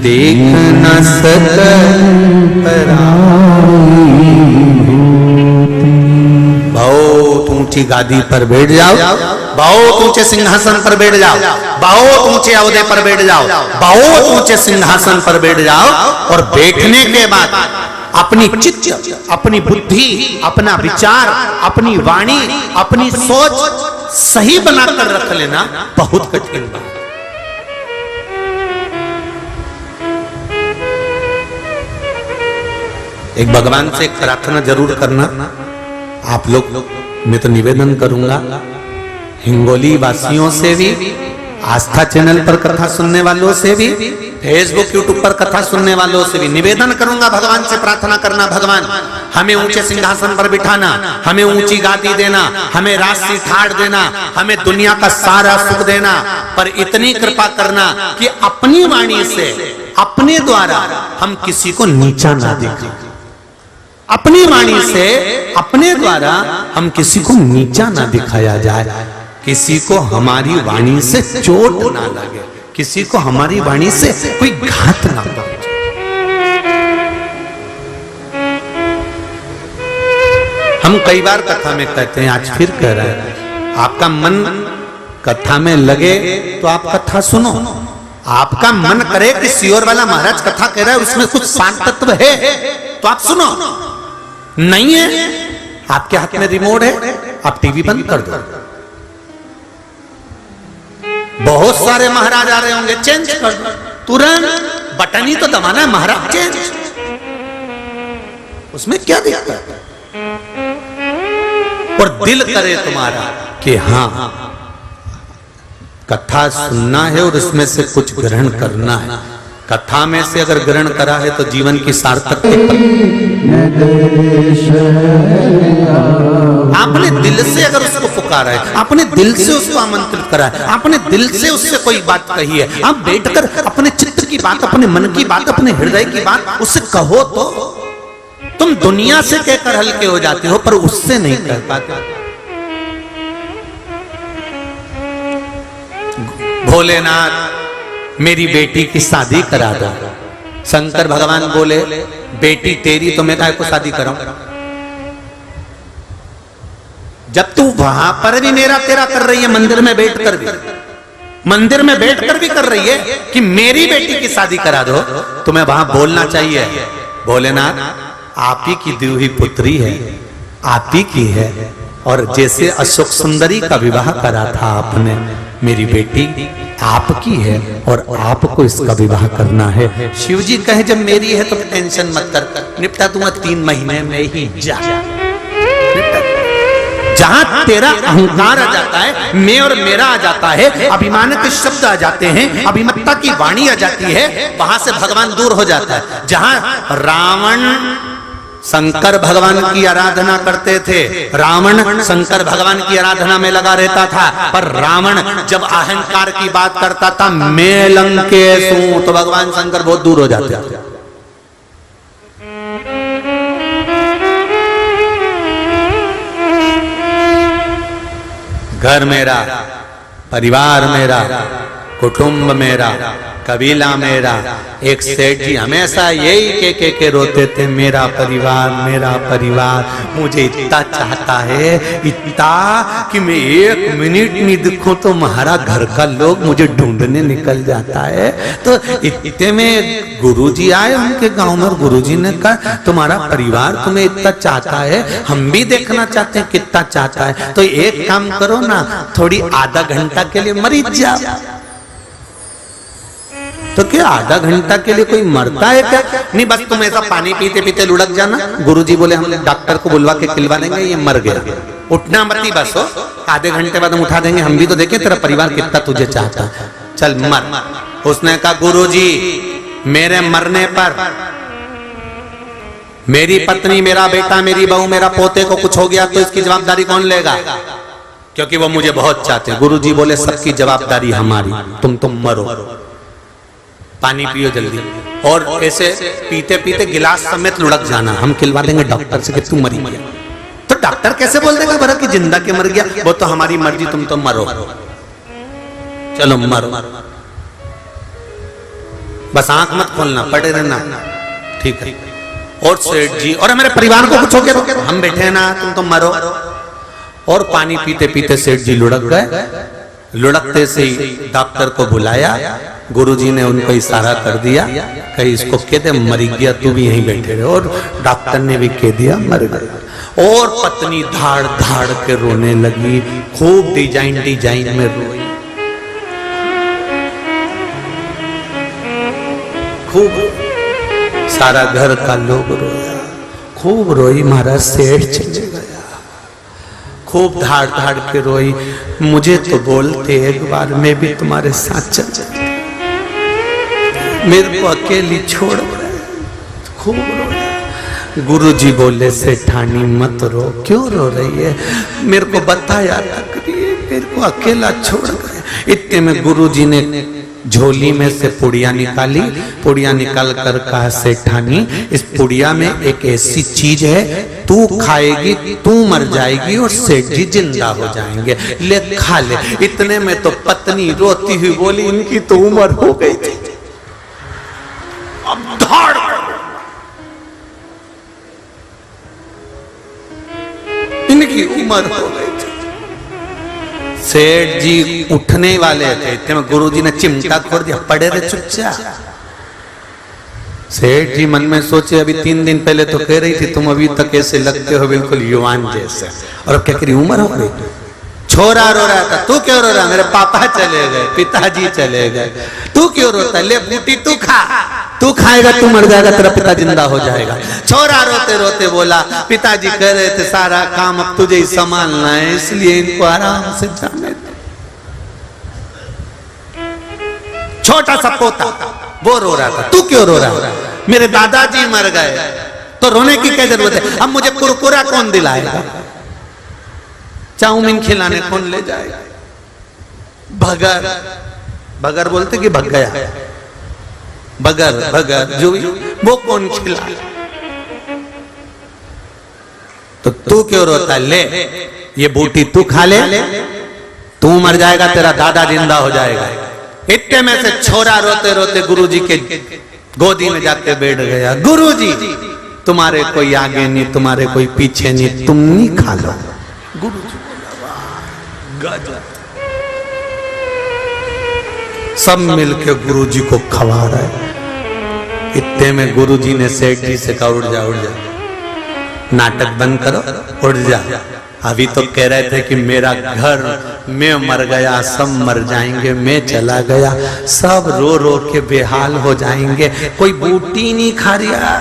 देख न सकल बहुत ऊंची गादी पर बैठ जाओ, बहुत ऊंचे सिंहासन पर बैठ जाओ, बहुत ऊंचे अहदे पर बैठ जाओ, बहुत ऊंचे सिंहासन पर बैठ जाओ और बैठने के बाद अपनी चित्त, अपनी बुद्धि, अपना विचार, अपनी वाणी, अपनी सोच सही बनाकर रख लेना बहुत कठिन बात। एक भगवान से एक प्रार्थना जरूर करना। आप लोग, मैं तो निवेदन करूंगा हिंगोली वासियों से भी, आस्था चैनल पर कथा सुनने वालों से भी, फेसबुक यूट्यूब पर कथा सुनने वालों से भी निवेदन करूंगा, भगवान से प्रार्थना करना, भगवान हमें ऊंचे सिंहासन पर बिठाना, हमें ऊंची गादी देना, हमें राशि ठाड़ देना, हमें दुनिया का सारा सुख देना, पर इतनी कृपा करना कि अपनी वाणी से, अपने द्वारा हम किसी को नीचा ना दिखाएं। अपनी वाणी से, अपने द्वारा हम किसी को नीचा ना दिखाया जाए, किसी को हमारी वाणी से चोट ना लगे, किसी को हमारी वाणी से कोई घात ना पहुंचे। हम कई बार कथा में कहते हैं, आज फिर कह रहे हैं, आपका मन कथा में लगे तो आप कथा सुनो। आपका मन करे कि सियोर वाला महाराज कथा कह रहा है, उसमें कुछ शांत तत्व है तो आप सुनो। नहीं है, आपके हाथ में रिमोट है, आप टीवी बंद कर दो। बहुत सारे महाराज आ रहे होंगे, चेंज कर दो तुरंत, बटन ही तो दबाना है महाराज, चेंज, उसमें क्या दिक्कत है? और दिल करे तुम्हारा कि हाँ कथा सुनना है और इसमें से कुछ ग्रहण करना है। कथा में से अगर ग्रहण करा है तो जीवन की सार्थकता। आपने दिल से अगर उसको पुकारा है, आपने दिल से उसको आमंत्रित करा है, आपने दिल से उससे कोई बात कही है, आप बैठकर अपने चित्त की बात, अपने मन की बात, अपने हृदय की बात उससे कहो तो तुम दुनिया से कहकर हल्के हो जाते हो, पर उससे नहीं कह पाते। भोलेनाथ मेरी बेटी की शादी करा दो, शंकर भगवान बोले बेटी तेरी तो मैं काहे को शादी कराऊं? जब तू वहां पर भी मेरा तेरा कर रही है, मंदिर में बैठकर भी, मंदिर में बैठकर भी कर रही है कि मेरी बेटी की शादी करा दो, तुम्हें वहां बोलना चाहिए भोलेनाथ आप ही की दी हुई पुत्री है, आप ही की है। और जैसे अशोक सुंदरी का विवाह करा था आपने, मेरी बेटी आपकी है और आपको इसका विवाह करना है। शिव जी कहे जब मेरी है तो टेंशन मत कर, निपटा दूंगा 3 महीने में ही। जा जहां तेरा अहंकार आ जाता है, मैं और मेरा आ जाता है, अभिमान के शब्द आ जाते हैं, अभिमत्ता की वाणी आ जाती है, वहां से भगवान दूर हो जाता है। जहां रावण शंकर भगवान की आराधना करते थे, रावण शंकर भगवान की आराधना में लगा रहता था, पर रावण जब अहंकार की बात करता था, मैं लंकेश हूं, तो भगवान शंकर बहुत दूर हो जाते थे। घर मेरा, परिवार मेरा, कुटुंब मेरा, कबीला मेरा। एक सेठ जी हमेशा यही के रोते थे, मेरा परिवार मुझे इतना चाहता है, इतना कि मैं 1 मिनट नहीं दिखूं तो हमारा घर का लोग मुझे ढूंढने निकल जाता है। तो इतने में गुरुजी आए उनके गांव में, गुरुजी ने कहा तुम्हारा परिवार तुम्हें इतना चाहता है, हम भी देखना चाहते हैं कितना चाहता है, तो एक काम करो ना, थोड़ी आधा घंटा के लिए मर जाओ। तो क्या आधा घंटा के लिए कोई मरता है क्या? नहीं, बस तुम ऐसा पानी पीते पीते लुढ़क जाना। गुरुजी बोले हम डॉक्टर को बुलवा के खिलवा देंगे, ये मर गया, उठना मत ही, बस हो आधे घंटे बाद हम उठा देंगे, हम भी तो देखें तेरा परिवार कितना तुझे चाहता है, चल मर। उसने कहा गुरुजी मेरे मरने पर मेरी पत्नी, मेरा बेटा, मेरी बहू, मेरा पोते को कुछ हो गया तो इसकी जवाबदारी कौन लेगा? क्योंकि वो मुझे बहुत चाहते हैं। गुरुजी बोले सबकी जवाबदारी हमारी, तुम मरो, पानी पियो जल्दी। और ऐसे पीते पीते गिलास समेत लुढ़क जाना, हम खिलवा देंगे डॉक्टर से कि तू मरी गया। तो डॉक्टर कैसे बोल देगा भरा कि जिंदा के मर गया? वो तो हमारी मर्जी, तुम तो मरो, चलो मरो, बस आंख मत खोलना, पड़े रहना, ठीक है। और सेठ जी और हमारे परिवार को कुछ हो गया तो हम बैठे हैं ना, तुम तो मरो। और पानी पीते पीते सेठ जी लुढ़क गए। लुढ़कते से ही डॉक्टर को बुलाया, गुरुजी ने उनको इशारा कर दिया, कहीं इसको कह दे मर गया, तू भी यहीं बैठे रहे। और डॉक्टर ने भी कह दिया मर गया। और पत्नी धाड़ धाड़ के रोने लगी, खूब डिजाइन में रोई, खूब, सारा घर का लोग रोया, खूब रोई। महाराज सेठ चले गया, खूब धाड़ धाड़ के रोई। मुझे तो बोलते एक बार मैं भी तुम्हारे साथ चल जाती, मेरे को अकेली छोड़ गए, खूब रोया। गुरुजी बोले सेठानी मत रो, क्यों रो रही है? मेरे को बताया था करिए, मेरे को अकेला छोड़ गए। इतने में गुरुजी ने झोली में से पुड़िया निकाली, पुड़िया निकाल कर कहा सेठानी इस पुड़िया में एक ऐसी चीज है, तू खाएगी तू मर जाएगी और सेठ जी जिंदा हो जाएंगे, ले खा ले। इतने में तो पत्नी रोती हुई बोली इनकी तो उम्र हो गई थी, अब धाड़ इनकी उम्र हो गई थी। सेठ जी उठने वाले थे, इतने में गुरुजी ने चिमटा खोल दिया, पड़े रहे चुपचाप। सेठ जी मन में सोचे अभी 3 दिन पहले तो कह रही थी तुम अभी तक ऐसे लगते हो बिल्कुल युवान जैसे, और अब क्या करी उम्र हो गई। छोरा रो रहा था, तू क्यों रो रहा? मेरे पापा चले गए, पिताजी चले गए, तू क्यों रोता? ले बूटी तू खा, तू खाएगा तू मर जाएगा, तेरा पिता जिंदा हो जाएगा। छोरा रोते रोते बोला पिताजी कह रहे थे सारा काम अब तुझे ही संभालना है, इसलिए इनको आराम से जाने दो। छोटा सा पोता वो रो रहा था, तू क्यों रो रहा है? मेरे दादाजी मर गए, तो रोने की क्या जरूरत है? अब मुझे कुरकुरा कौन दिलाएगा, चाउमीन खिलाने कौन ले जाएगा? भगर, भगर बोलते कि भग गया, बगर भगर जो वो कौन खिला? तो तू क्यों रोता? ले ये बूटी तू खा ले, तू मर जाएगा, तेरा दादा जिंदा हो जाएगा। इतने में से छोरा रोते रोते गुरुजी के गोदी में जाके बैठ गया, गुरुजी तुम्हारे कोई आगे नहीं, तुम्हारे कोई पीछे नहीं, तुम नहीं खा लो। गुरुजी गजब, सब मिलके गुरुजी को खवा रहे। इतने में गुरुजी ने सेठ जी से कहा, उठ जा उठ जा, नाटक बंद करो, उठ जा। अभी तो कह रहे थे कि मेरा घर, मैं मर गया, सब मर जाएंगे, मैं चला गया, सब रो रो के बेहाल हो जाएंगे, कोई बूटी नहीं खा रहा।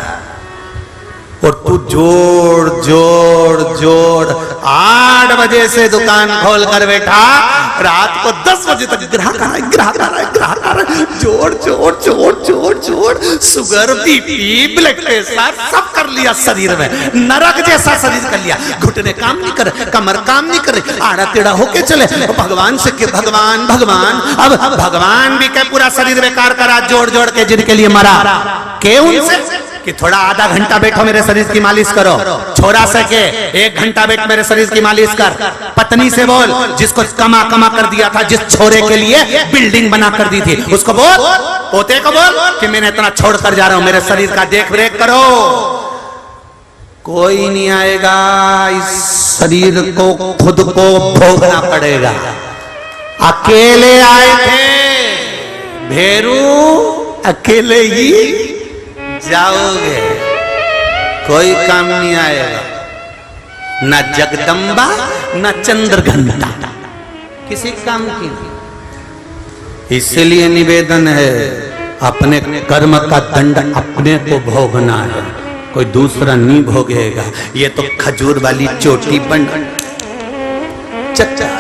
और तू जोड़ जोड़ जोड़ 8 बजे से दुकान खोल कर बैठा, रात को 10 बजे तक ग्राहक आ रहा है, ग्राहक आ रहा है, ग्राहक आ रहा है, जोड़ जोड़ जोड़ जोड़ जोड़, शुगर, बीपी, ब्लड प्रेशर सब कर लिया शरीर में, नरक जैसा शरीर कर लिया। घुटने काम नहीं कर, कमर काम नहीं कर रही, आड़ा टेढ़ा होके चले। भगवान से के भगवान भगवान, अब भगवान भी क्या पूरा शरीर बेकार करा जोड़ जोड़ के, जिनके लिए मरा के उनसे कि थोड़ा आधा घंटा बैठो मेरे शरीर की मालिश करो, छोरा से के 1 घंटा बैठ मेरे शरीर की मालिश कर। पत्नी से बोल, जिसको कमा कमा कर दिया था, जिस छोरे के लिए बिल्डिंग बना कर दी थी, उसको बोल, पोते को बोल कि मैंने इतना छोड़ कर जा रहा हूं, मेरे शरीर का देख रेख करो। कोई नहीं आएगा, इस शरीर को खुद को भोगना पड़ेगा। अकेले आए थे भेरू, अकेले ही जाओगे, कोई काम नहीं आएगा, न जगदम्बा न चंद्रघंटा, किसी काम की नहीं। इसलिए निवेदन है, अपने कर्म का दंड अपने को भोगना है, कोई दूसरा नहीं भोगेगा। ये तो खजूर वाली चोटी बन, चचा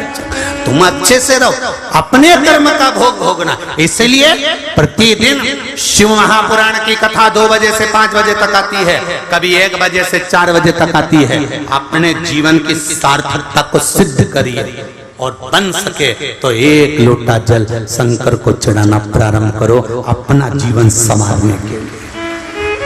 तुम अच्छे से रहो, अपने कर्म का भोग भोगना। इसलिए प्रतिदिन शिव महापुराण की कथा 2 बजे से 5 बजे तक आती है, कभी 1 बजे से 4 बजे तक आती है। अपने जीवन की सार्थकता को सिद्ध करिए, और बन सके तो 1 लोटा जल शंकर को चढ़ाना प्रारंभ करो, अपना जीवन संवारने के लिए।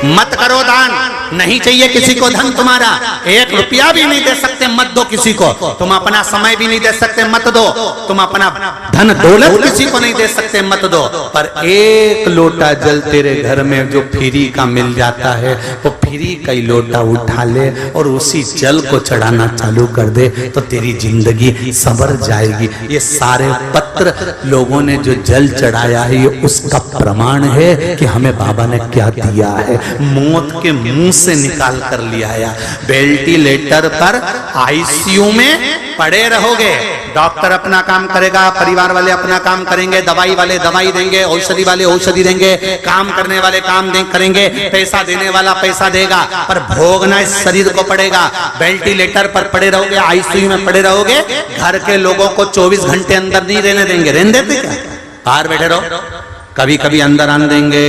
मत करो दान, नहीं चाहिए किसी को धन तुम्हारा, 1 रुपया भी नहीं दे सकते, मत दो किसी को। तुम अपना समय भी नहीं दे सकते, मत दो। तुम अपना धन दौलत किसी को नहीं दे सकते, मत दो। पर 1 लोटा जल तेरे घर में जो फ्री का मिल जाता है, वो फ्री का ही लोटा उठा ले और उसी जल को चढ़ाना चालू कर दे, तो तेरी जिंदगी संवर जाएगी। ये सारे पत्र लोगों ने जो जल चढ़ाया है, ये उसका प्रमाण है कि हमें बाबा ने क्या दिया है। मौत के मुंह से निकाल कर लिया है। वेंटिलेटर पर आईसीयू में पड़े रहोगे, डॉक्टर अपना काम करेगा, परिवार वाले अपना काम करेंगे, दवाई वाले दवाई देंगे, औषधि वाले औषधि देंगे, काम करने वाले काम करेंगे, पैसा देने वाला पैसा देगा, पर भोगना इस शरीर को पड़ेगा। वेंटिलेटर पर पड़े रहोगे, आईसीयू में पड़े रहोगे, घर के लोगों को 24 घंटे अंदर नहीं रहने देंगे। रहने देते क्या? बाहर बैठे रहो, कभी कभी अंदर आने देंगे,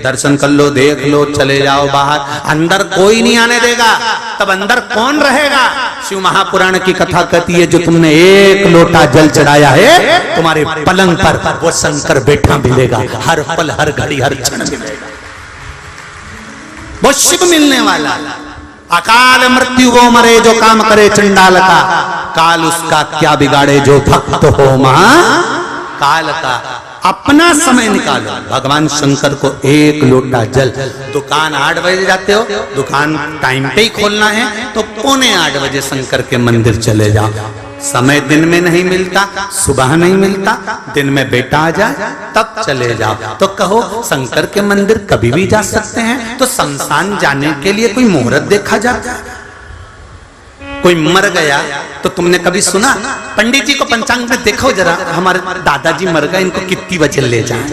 दर्शन कर लो, देख लो, चले जाओ बाहर, अंदर कोई नहीं आने देगा। तब अंदर कौन रहेगा? शिव महापुराण की कथा कहती है, जो तुमने 1 लोटा जल चढ़ाया है, तुम्हारे पलंग पर वो शंकर बैठा मिलेगा, हर पल हर घड़ी हर क्षण मिलेगा। वो शिव मिलने वाला। अकाल मृत्यु वो मरे जो काम करे चंडाल का, काल उसका क्या बिगाड़े जो भक्त हो महाकाल का। अपना समय निकालो, भगवान शंकर को 1 लोटा जल। दुकान 8 बजे जाते हो, दुकान टाइम पे ही खोलना है, तो 7:45 बजे शंकर के मंदिर चले जाओ। समय दिन में नहीं मिलता, सुबह नहीं मिलता, दिन में बेटा आ जाए तब चले जाओ। तो कहो शंकर के मंदिर कभी भी जा सकते हैं, तो शमशान जाने के लिए कोई मुहूर्त देखा जाता है? कोई मर गया तो तुमने कभी सुना? पंडित जी को पंचांग में देखो जरा, हमारे दादाजी मर गए, इनको कितनी बजे ले जाएं,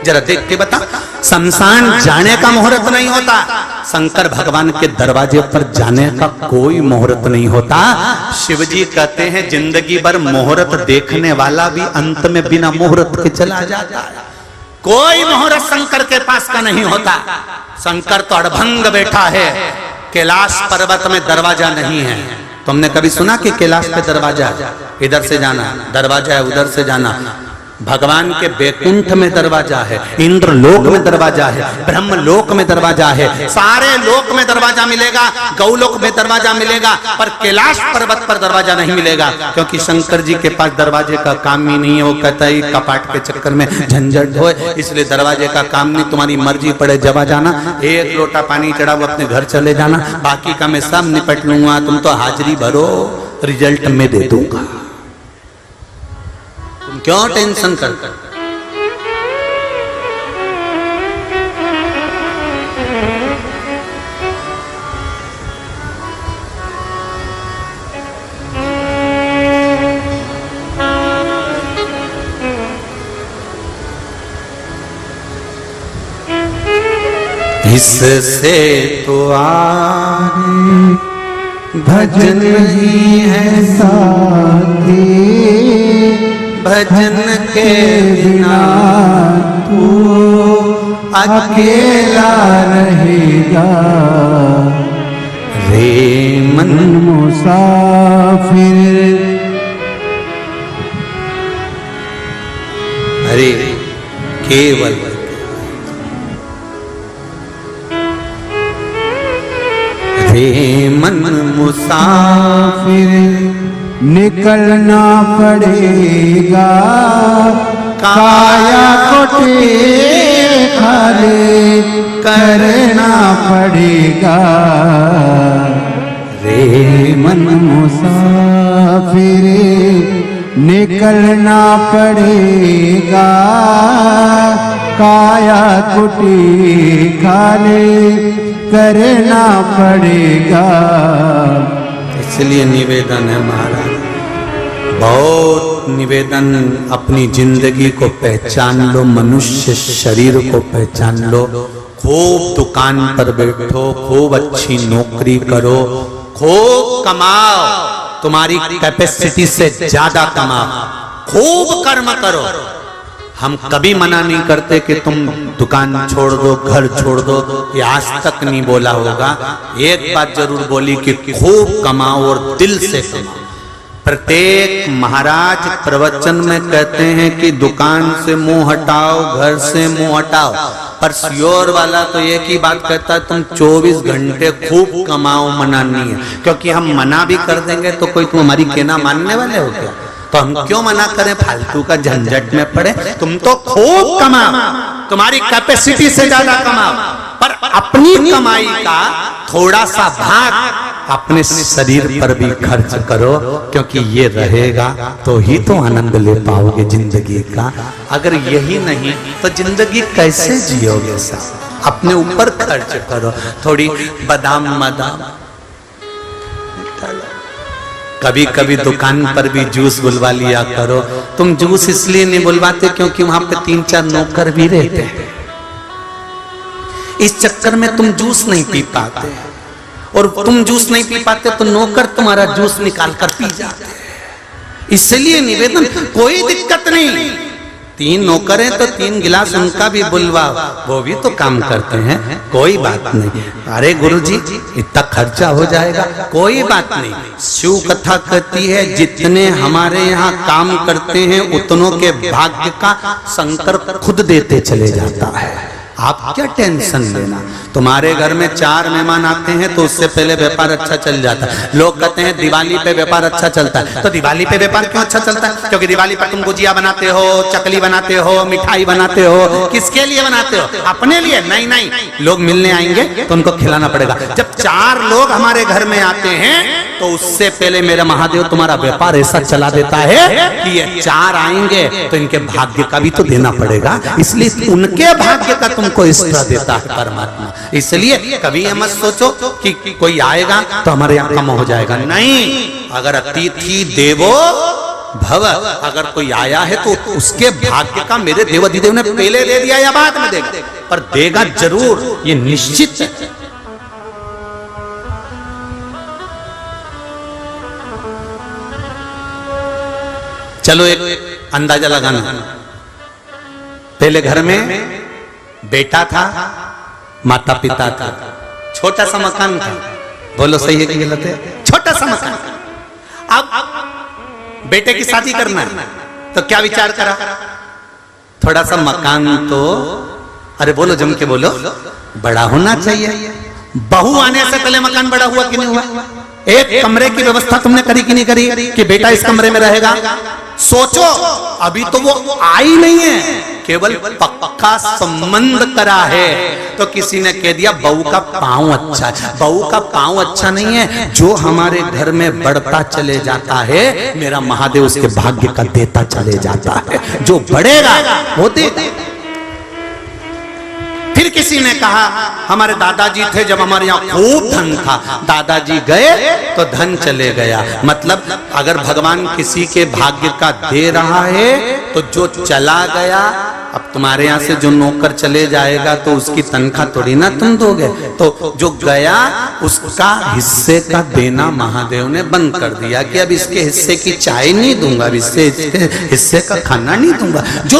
जरा देख के बता। शमशान जाने का मुहूर्त नहीं होता, शंकर भगवान के दरवाजे पर जाने का कोई मुहूर्त नहीं होता। शिव जी कहते हैं, जिंदगी भर मुहूर्त देखने वाला भी अंत में बिना मुहूर्त के चला जाता है। कोई मुहूर्त शंकर के पास का नहीं होता। शंकर तो अड़भंग बैठा है, कैलाश पर्वत में दरवाजा नहीं है। तुमने कभी सुना कि कैलाश पे दरवाजा, इधर से जाना, दरवाजा है उधर से जाना? भगवान के बैकुंठ में दरवाजा है, इंद्रलोक में दरवाजा है, ब्रह्मलोक में दरवाजा है, सारे लोक में दरवाजा मिलेगा, गौलोक में दरवाजा मिलेगा, पर कैलाश पर्वत पर दरवाजा नहीं मिलेगा, क्योंकि शंकर जी के पास दरवाजे का काम ही नहीं है। वो कहता है कपाट के चक्कर में झंझट हो, इसलिए दरवाजे का काम नहीं। तुम्हारी मर्जी पड़े जब आ जाना, एक लोटा पानी चढ़ा वो अपने घर चले जाना, बाकी का मैं सब निपट लूंगा, तुम तो हाजिरी भरो, रिजल्ट में दे दूंगा। क्यों टेंशन करते? इससे तो आगे भजन ही है साथी, भजन के बिना तू अकेला रहेगा, रे मन मुसाफिर। अरे केवल रे मन मुसाफिर, निकलना पड़ेगा, काया को खाली करना पड़ेगा, रे मन मुसाफिर, निकलना पड़ेगा, काया कुटी खाली करना पड़ेगा। इसलिए निवेदन है महाराज, बहुत निवेदन, अपनी जिंदगी को पहचान लो, मनुष्य शरीर को पहचान लो, खूब दुकान पर बैठो, खूब अच्छी नौकरी करो, खूब कमाओ, तुम्हारी कैपेसिटी से ज्यादा कमाओ, खूब कर्म करो। हम कभी मना नहीं करते कि तुम दुकान छोड़ दो, घर छोड़ दो, ये आज तक नहीं बोला होगा। एक बात जरूर बोली कि खूब कमाओ और दिल से कमाओ। प्रत्येक महाराज प्रवचन में कहते हैं कि दुकान से मुंह हटाओ, घर से मुंह हटाओ, पर श्योर वाला तो एक ही बात कहता है, तुम 24 घंटे खूब कमाओ, मना नहीं है। क्योंकि हम मना भी कर देंगे तो कोई तुम हमारी कहना मानने वाले हो क्या? तो हम क्यों मना करें, फालतू का झंझट में पड़े। तुम तो खूब कमाओ, तुम्हारी कैपेसिटी से ज्यादा कमाओ, पर अपनी कमाई का थोड़ा सा भाग अपने शरीर पर भी खर्च करो, क्योंकि ये रहेगा तो ही तो आनंद ले पाओगे जिंदगी का। अगर यही नहीं तो जिंदगी कैसे जियोगे साहब? अपने ऊपर खर्च करो, थोड़ी बादाम बादाम। कभी कभी दुकान पर भी जूस बुलवा लिया करो। तुम जूस इसलिए नहीं बुलवाते क्योंकि वहां पे 3-4 नौकर भी रहते हैं, इस चक्कर में तुम जूस नहीं पी पाते, और तुम जूस नहीं पी पाते तो नौकर तुम्हारा जूस निकाल कर पी जाते हैं। इसलिए निवेदन, कोई दिक्कत नहीं, 3 नौकर हैं तो 3 गिलास उनका भी बुलवा, वो भी तो काम करते हैं, कोई बात नहीं। अरे गुरुजी इतना खर्चा हो जाएगा, कोई बात नहीं। शिव कथा कहती है जितने हमारे यहाँ काम करते हैं उतनों के भाग्य का शंकर खुद देते चले जाता है। आप क्या टेंशन लेना। तुम्हारे घर में 4 मेहमान आते हैं तो उससे पहले व्यापार अच्छा चल जाता है। लोग कहते हैं दिवाली पे व्यापार अच्छा चलता है, तो दिवाली पे व्यापार क्यों अच्छा चलता है? क्योंकि दिवाली पर तुम गुजिया बनाते हो, चकली बनाते हो, मिठाई बनाते हो। किसके लिए बनाते हो? अपने लिए? नहीं नहीं, लोग मिलने आएंगे तो उनको खिलाना पड़ेगा। जब 4 लोग हमारे घर में आते हैं तो उससे पहले मेरा महादेव तुम्हारा व्यापार ऐसा चला देता है कि ये 4 आएंगे तो इनके भाग्य का भी तो देना पड़ेगा, इसलिए उनके भाग्य का तुमको एक्स्ट्रा देता है परमात्मा। इसलिए कभी ये मत सोचो कि कोई आएगा तो हमारे यहाँ कम हो जाएगा। नहीं, अगर अतिथि देवो भव, अगर कोई आया है तो उसके भाग्य का मेरे देवाधिदेव ने पहले दे दिया या बाद में देगा, पर देगा जरूर, ये निश्चित है। चलो एक अंदाजा लगाना। पहले घर में बेटा था, माता पिता था, छोटा सा मकान था। बोलो सही है कि गलत है? छोटा सा मकान। अब बेटे की शादी करना है तो क्या विचार करा? थोड़ा सा मकान तो, अरे बोलो जम के बोलो, बड़ा होना चाहिए। बहू आने से पहले मकान बड़ा हुआ कि नहीं हुआ? एक कमरे की व्यवस्था तुमने करी कि नहीं करी कि बेटा इस कमरे में रहेगा? सोचो, अभी तो वो आई नहीं है, केवल पक्का संबंध करा है। तो किसी ने कह दिया बहू का पांव अच्छा है। बहू का पांव अच्छा नहीं है, जो हमारे घर में बढ़ता चले जाता है मेरा महादेव उसके भाग्य का देता चले जाता है। जो बढ़ेगा वो देगा। फिर किसी ने कहा हमारे दादाजी थे जब हमारे यहाँ खूब धन था, दादाजी गए तो धन चले गया। मतलब अगर भगवान किसी के भाग्य का दे रहा है तो जो चला गया, अब तुम्हारे यहाँ से जो नौकर चले जाएगा तो उसकी तनख्वाह थोड़ी ना तुम दोगे, तो जो गया उसका हिस्से का देना महादेव ने बंद कर दिया कि अब इसके हिस्से की चाय नहीं दूंगा, इसके हिस्से का खाना नहीं दूंगा। जो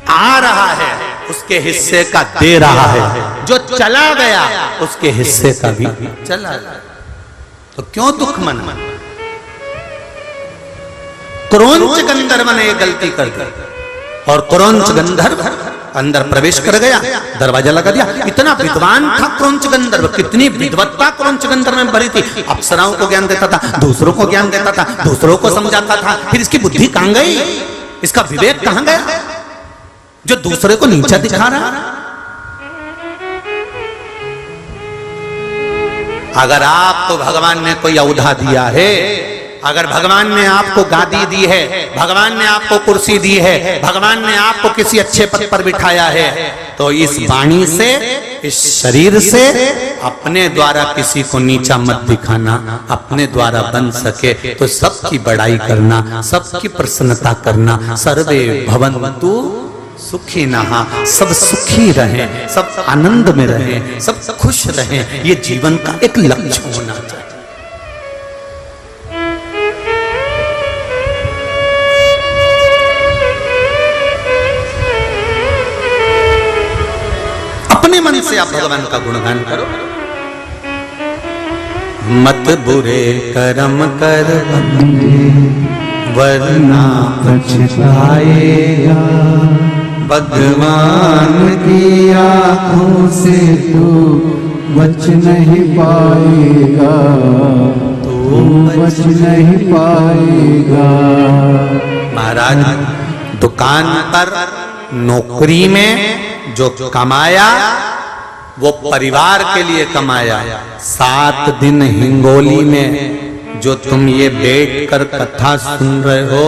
आ रहा है उसके हिस्से का दे रहा है, जो चला गया उसके हिस्से का भी चला गया। तो क्यों दुख मना? क्रोंच गंधर्व ने ये गलती कर दी और क्रोंच गंधर्व अंदर प्रवेश कर गया, दरवाजा लगा दिया। इतना विद्वान था क्रोंच गंधर्व, कितनी विद्वत्ता क्रोंच गंधर्व में भरी थी। अप्सराओं को ज्ञान देता था, दूसरों को ज्ञान देता था, दूसरों को समझाता था। फिर इसकी बुद्धि कहां गई? इसका विवेक कहां गया जो दूसरे को नीचा दिखा रहा? अगर आपको भगवान ने कोई औधा दिया है, अगर भगवान ने आपको गादी दी है, भगवान ने आपको कुर्सी दी है, भगवान ने आपको किसी अच्छे पद पर बिठाया है, तो इस वाणी से, इस शरीर से अपने द्वारा किसी को नीचा मत दिखाना। अपने द्वारा बन सके तो सबकी बड़ाई करना, सबकी प्रसन्नता करना। सर्वे भवन्तु सुखी नहा, सब सुखी रहें, सब आनंद में रहें, सब खुश रहें, ये जीवन का एक लक्ष्य होना चाहिए। अपने मन से आप भगवान का गुणगान करो। मत बुरे कर्म कर वरना पछताएगा, भगवान की आंखों से तू बच नहीं पाएगा, तू बच नहीं पाएगा। महाराज दुकान पर नौकरी में जो कमाया वो परिवार के लिए कमाया। 7 दिन हिंगोली में जो तुम ये बैठ कर कथा सुन रहे हो,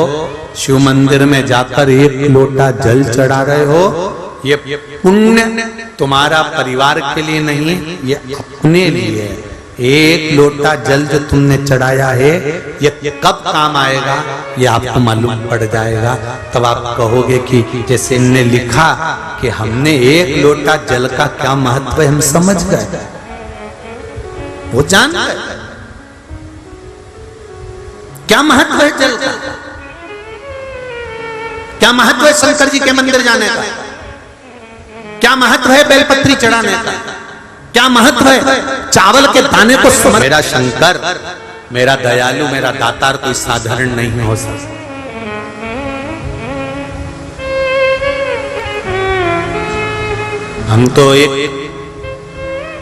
शिव मंदिर में जाकर 1 लोटा जल चढ़ा रहे हो, ये पुण्य तुम्हारा परिवार के लिए नहीं, ये अपने लिए है। 1 लोटा जल जो तुमने चढ़ाया है ये कब काम आएगा ये आपको मालूम पड़ जाएगा। तब आप कहोगे कि जैसे इनने लिखा कि हमने 1 लोटा जल का क्या महत्व है हम समझ गए, वो जान गए क्या महत्व है जल का, क्या महत्व है शंकर जी के मंदिर जाने का, क्या महत्व है बेलपत्री चढ़ाने का, क्या महत्व है चावल के दाने को समझ। मेरा शंकर, मेरा दयालु, मेरा दातार कोई साधारण नहीं हो सकता। हम तो एक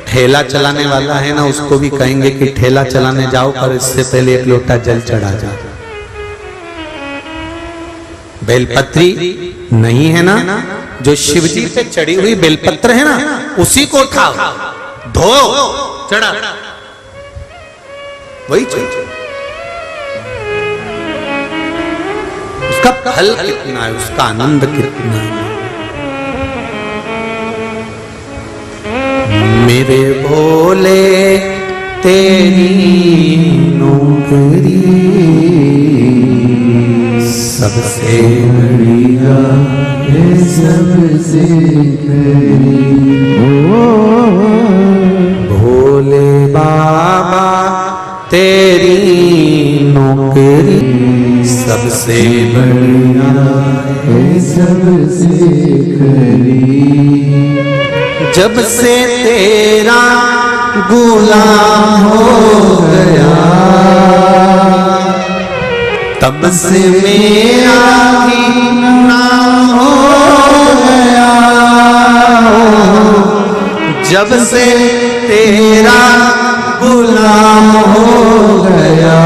ठेला चलाने वाला है ना, उसको भी कहेंगे कि ठेला चलाने जाओ पर इससे पहले 1 लोटा जल चढ़ा जाओ। बेलपत्री नहीं है ना, जो शिव जी पे चढ़ी हुई बेलपत्र है ना, उसी को उठाओ, धो, चढ़ा, वही चाहिए। उसका फल कितना है, उसका आनंद कितना है। मेरे भोले तेरी नौकरी सबसे बढ़िया है, सबसे भोले बाबा तेरी नौकरी सबसे बढ़िया है, सबसे खरी। जब से तेरा गुलाम हो गया, तब से मेरा भी नाम हो गया, जब से तेरा गुलाम हो गया,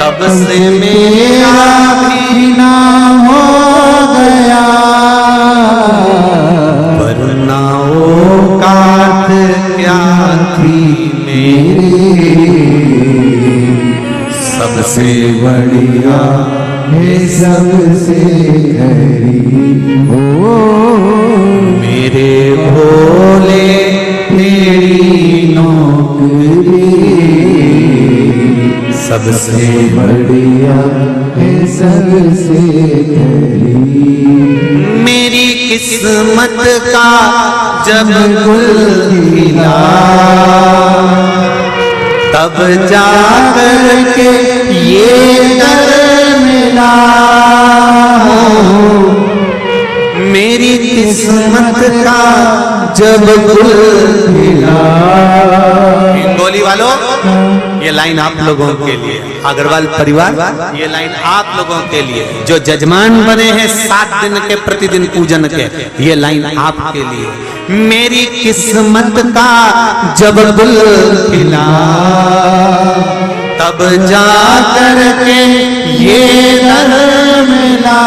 तब से मेरा भी नाम हो गया। वरना वो काट क्या थी मेरी, सबसे बढ़िया है सबसे खरी। ओ मेरे भोले तेरी नौकरी, सबसे बढ़िया है सबसे खरी। मेरी किस्मत का जब गुल खिला, तब जाकर के ये दर मिला। मेरी किस्मत का जब गुल खिला। हिंगोली वालों, ये लाइन आप लोगों के लिए, अग्रवाल परिवार, ये लाइन आप लोगों के लिए जो जजमान बने हैं 7 दिन के प्रतिदिन पूजन के, ये लाइन आपके लिए। मेरी किस्मत का जब गुल खिला, तब जा कर के ये दर मिला।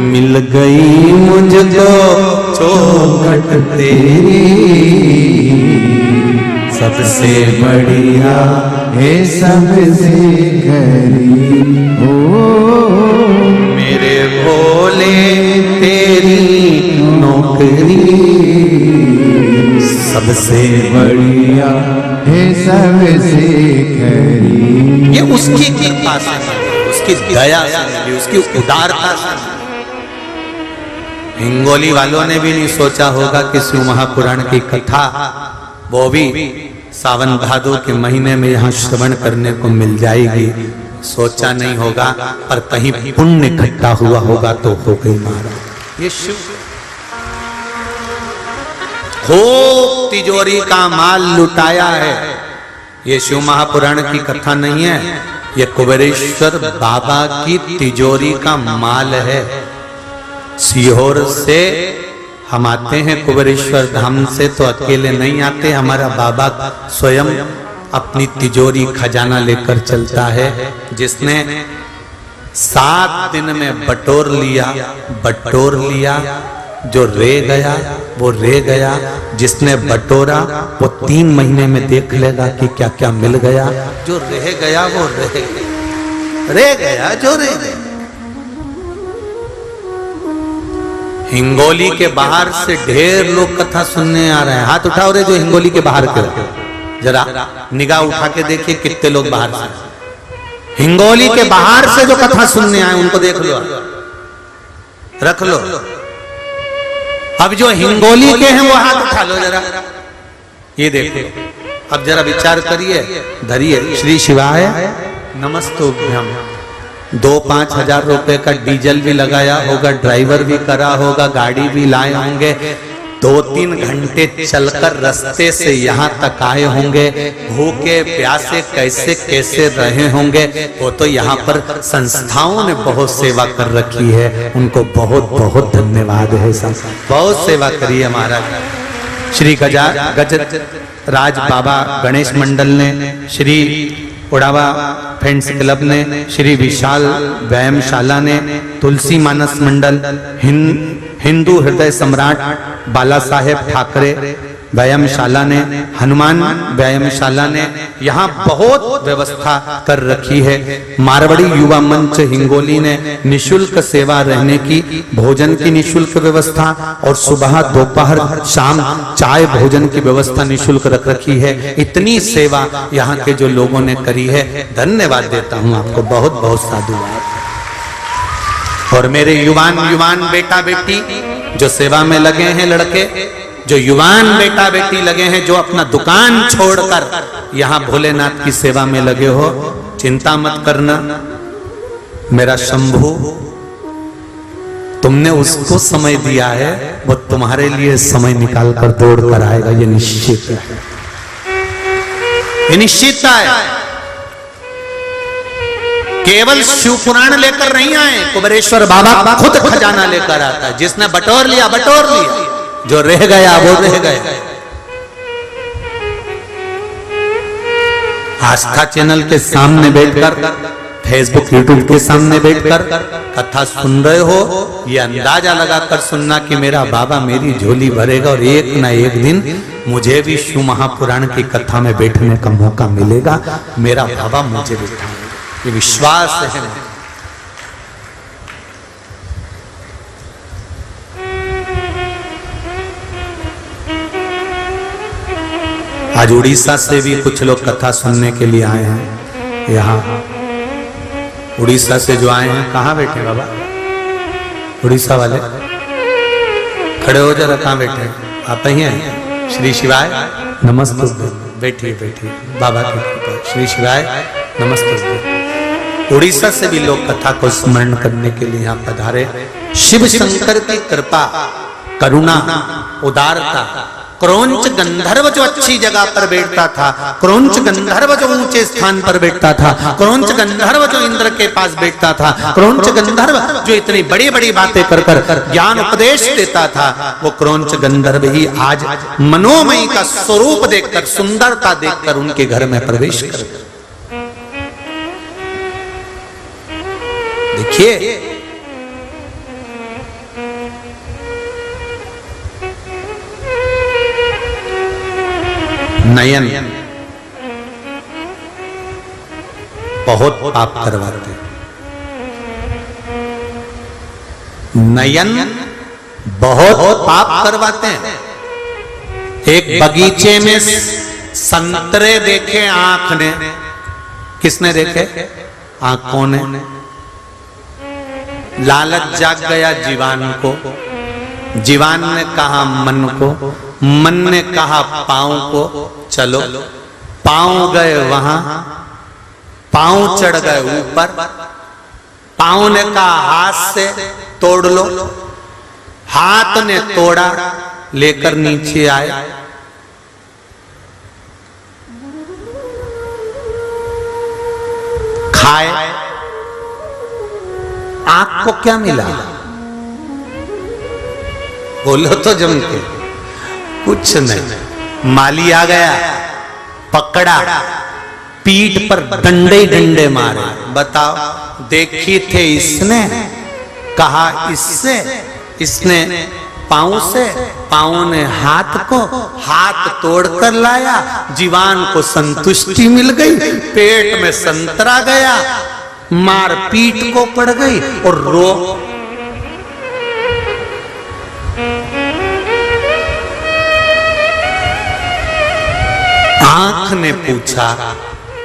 मिल गई मुझको चौखट तेरी, सबसे बढ़िया है सबसे खरी। ओ मेरे भोले तेरी नौकरी, सबसे बढ़िया है सबसे खरी। ये उसकी कृपा से, उसकी दया से, उसकी उदारता से। हिंगोली वालों ने भी नहीं सोचा होगा कि शिव महापुराण की कथा वो भी सावन भादो के महीने में यहाँ श्रवण करने को मिल जाएगी। सोचा नहीं होगा, पर कहीं पुण्य इकट्ठा हुआ होगा तो हो गई महाराज। ये शिव खूब तिजोरी का माल लुटाया है। ये शिव महापुराण की कथा नहीं है, ये कुबेरेश्वर बाबा की तिजोरी का माल है। सीहोर से हम आते हैं कुबेरेश्वर धाम से, तो अकेले नहीं आते, हमारा बाबा स्वयं अपनी तिजोरी खजाना लेकर चलता है। जिसने 7 दिन में बटोर लिया, जो रह गया वो रह गया। जिसने बटोरा वो 3 महीने में देख लेगा कि क्या क्या मिल गया। जो रह गया वो रह गया जो रह गया। हिंगोली के बाहर से ढेर लोग कथा सुनने आ रहे हैं। हाथ उठाओ रे जो हिंगोली के बाहर के, जरा निगाह उठा के देखिए कितने लोग बाहर से, हिंगोली के बाहर से जो कथा सुनने आए उनको देख लो, रख लो। अब जो हिंगोली के हैं वो हाथ उठा लो जरा, ये देखो। अब जरा विचार करिए, धरिए। श्री शिवाय नमस्तुभ्यम। 2-5 हजार रुपए का डीजल भी लगाया होगा, ड्राइवर भी करा होगा, गाड़ी भी लाए होंगे, 2-3 घंटे चलकर रास्ते से यहाँ तक आए होंगे। भूखे प्यासे कैसे कैसे रहे होंगे। वो तो यहाँ पर संस्थाओं ने बहुत सेवा कर रखी है, उनको बहुत बहुत धन्यवाद है। बहुत सेवा करी है महाराज। श्री गजराज बाबा गणेश मंडल ने, श्री उड़ावा फ्रेंड्स क्लब ने, श्री विशाल व्यायामशाला ने, तुलसी मानस मंडल, हिंदू हृदय सम्राट बाला साहेब ठाकरे व्यायामशाला ने, हनुमान व्यायामशाला ने यहाँ बहुत व्यवस्था कर रखी है। मारवाड़ी युवा मंच हिंगोली ने निशुल्क सेवा रहने की, भोजन की निशुल्क व्यवस्था, और सुबह दोपहर शाम चाय भोजन की व्यवस्था निशुल्क रख रखी है। इतनी सेवा यहाँ के जो लोगों ने करी है, धन्यवाद देता हूँ आपको, बहुत बहुत साधुवाद। और मेरे युवान बेटा बेटी जो सेवा में लगे हैं, लड़के जो युवान बेटा बेटी लगे हैं, जो अपना दुकान छोड़कर यहाँ भोलेनाथ की सेवा में लगे हो, चिंता मत करना। मेरा शंभू, तुमने उसको समय दिया है, वो तुम्हारे लिए समय निकाल कर दौड़ कर आएगा, ये निश्चित है, ये निश्चितता है। केवल शिव पुराण लेकर नहीं आए, कुबेरेश्वर बाबा खुद खजाना लेकर आता है। जिसने बटोर लिया, जो रह गया वो रह गया। आस्था चैनल के सामने बैठकर, फेसबुक यूट्यूब के सामने बैठकर कथा सुन रहे हो, ये अंदाजा लगाकर सुनना कि मेरा बाबा मेरी झोली भरेगा और एक ना एक दिन मुझे भी शिव महापुराण की कथा में बैठने का मौका मिलेगा, मेरा बाबा मुझे बैठाएगा, ये विश्वास है। आज उड़ीसा से भी कुछ लोग कथा सुनने के लिए आए हैं। यहाँ उड़ीसा से जो आए हैं, कहाँ बैठे बाबा? उड़ीसा वाले खड़े हो जरा, कहाँ बैठे? आप ही हैं? श्री शिवाय नमस्ते। बैठिए बैठिए, बाबा की कृपा। श्री शिवाय नमस्ते। उड़ीसा से भी लोग कथा को स्मरण करने के लिए यहाँ पधारे। शिव शंकर की कृपा, करुणा, उदारता। क्रौंच गंधर्व जो अच्छी जगह पर बैठता था, क्रौंच गंधर्व जो ऊंचे स्थान पर बैठता था, क्रौंच गंधर्व जो इंद्र के पास बैठता था, क्रौंच गंधर्व जो इतनी बड़ी बड़ी बातें कर कर ज्ञान उपदेश देता था, वो क्रौंच गंधर्व ही आज मनोमयी का स्वरूप देखकर, सुंदरता देखकर उनके घर में प्रवेश कर गया। देखिए, नयन बहुत पाप करवाते, नयन बहुत पाप करवाते हैं। एक बगीचे में संतरे देखे आंख ने, किसने देखे? आंखों ने। लालच जाग गया जीवान को, जीवान ने कहा मन को, मन ने कहा पांव को, चलो। पांव गए वहां, पांव चढ़ गए ऊपर, पांव ने कहा हाथ से तोड़ लो, हाथ ने तोड़ा, लेकर नीचे आए। खाए, आंख को क्या मिला? बोलो तो जम के। कुछ नहीं। माली आ गया, पकड़ा, पीठ पर डंडे डंडे मारे। बताओ, देखी थे इसने, कहा इससे, इसने पांव से, पांव ने हाथ को, हाथ तोड़कर लाया। जीवान को संतुष्टि मिल गई, पेट में संतरा गया, मार पीठ को पड़ गई और रो। आंख ने पूछा,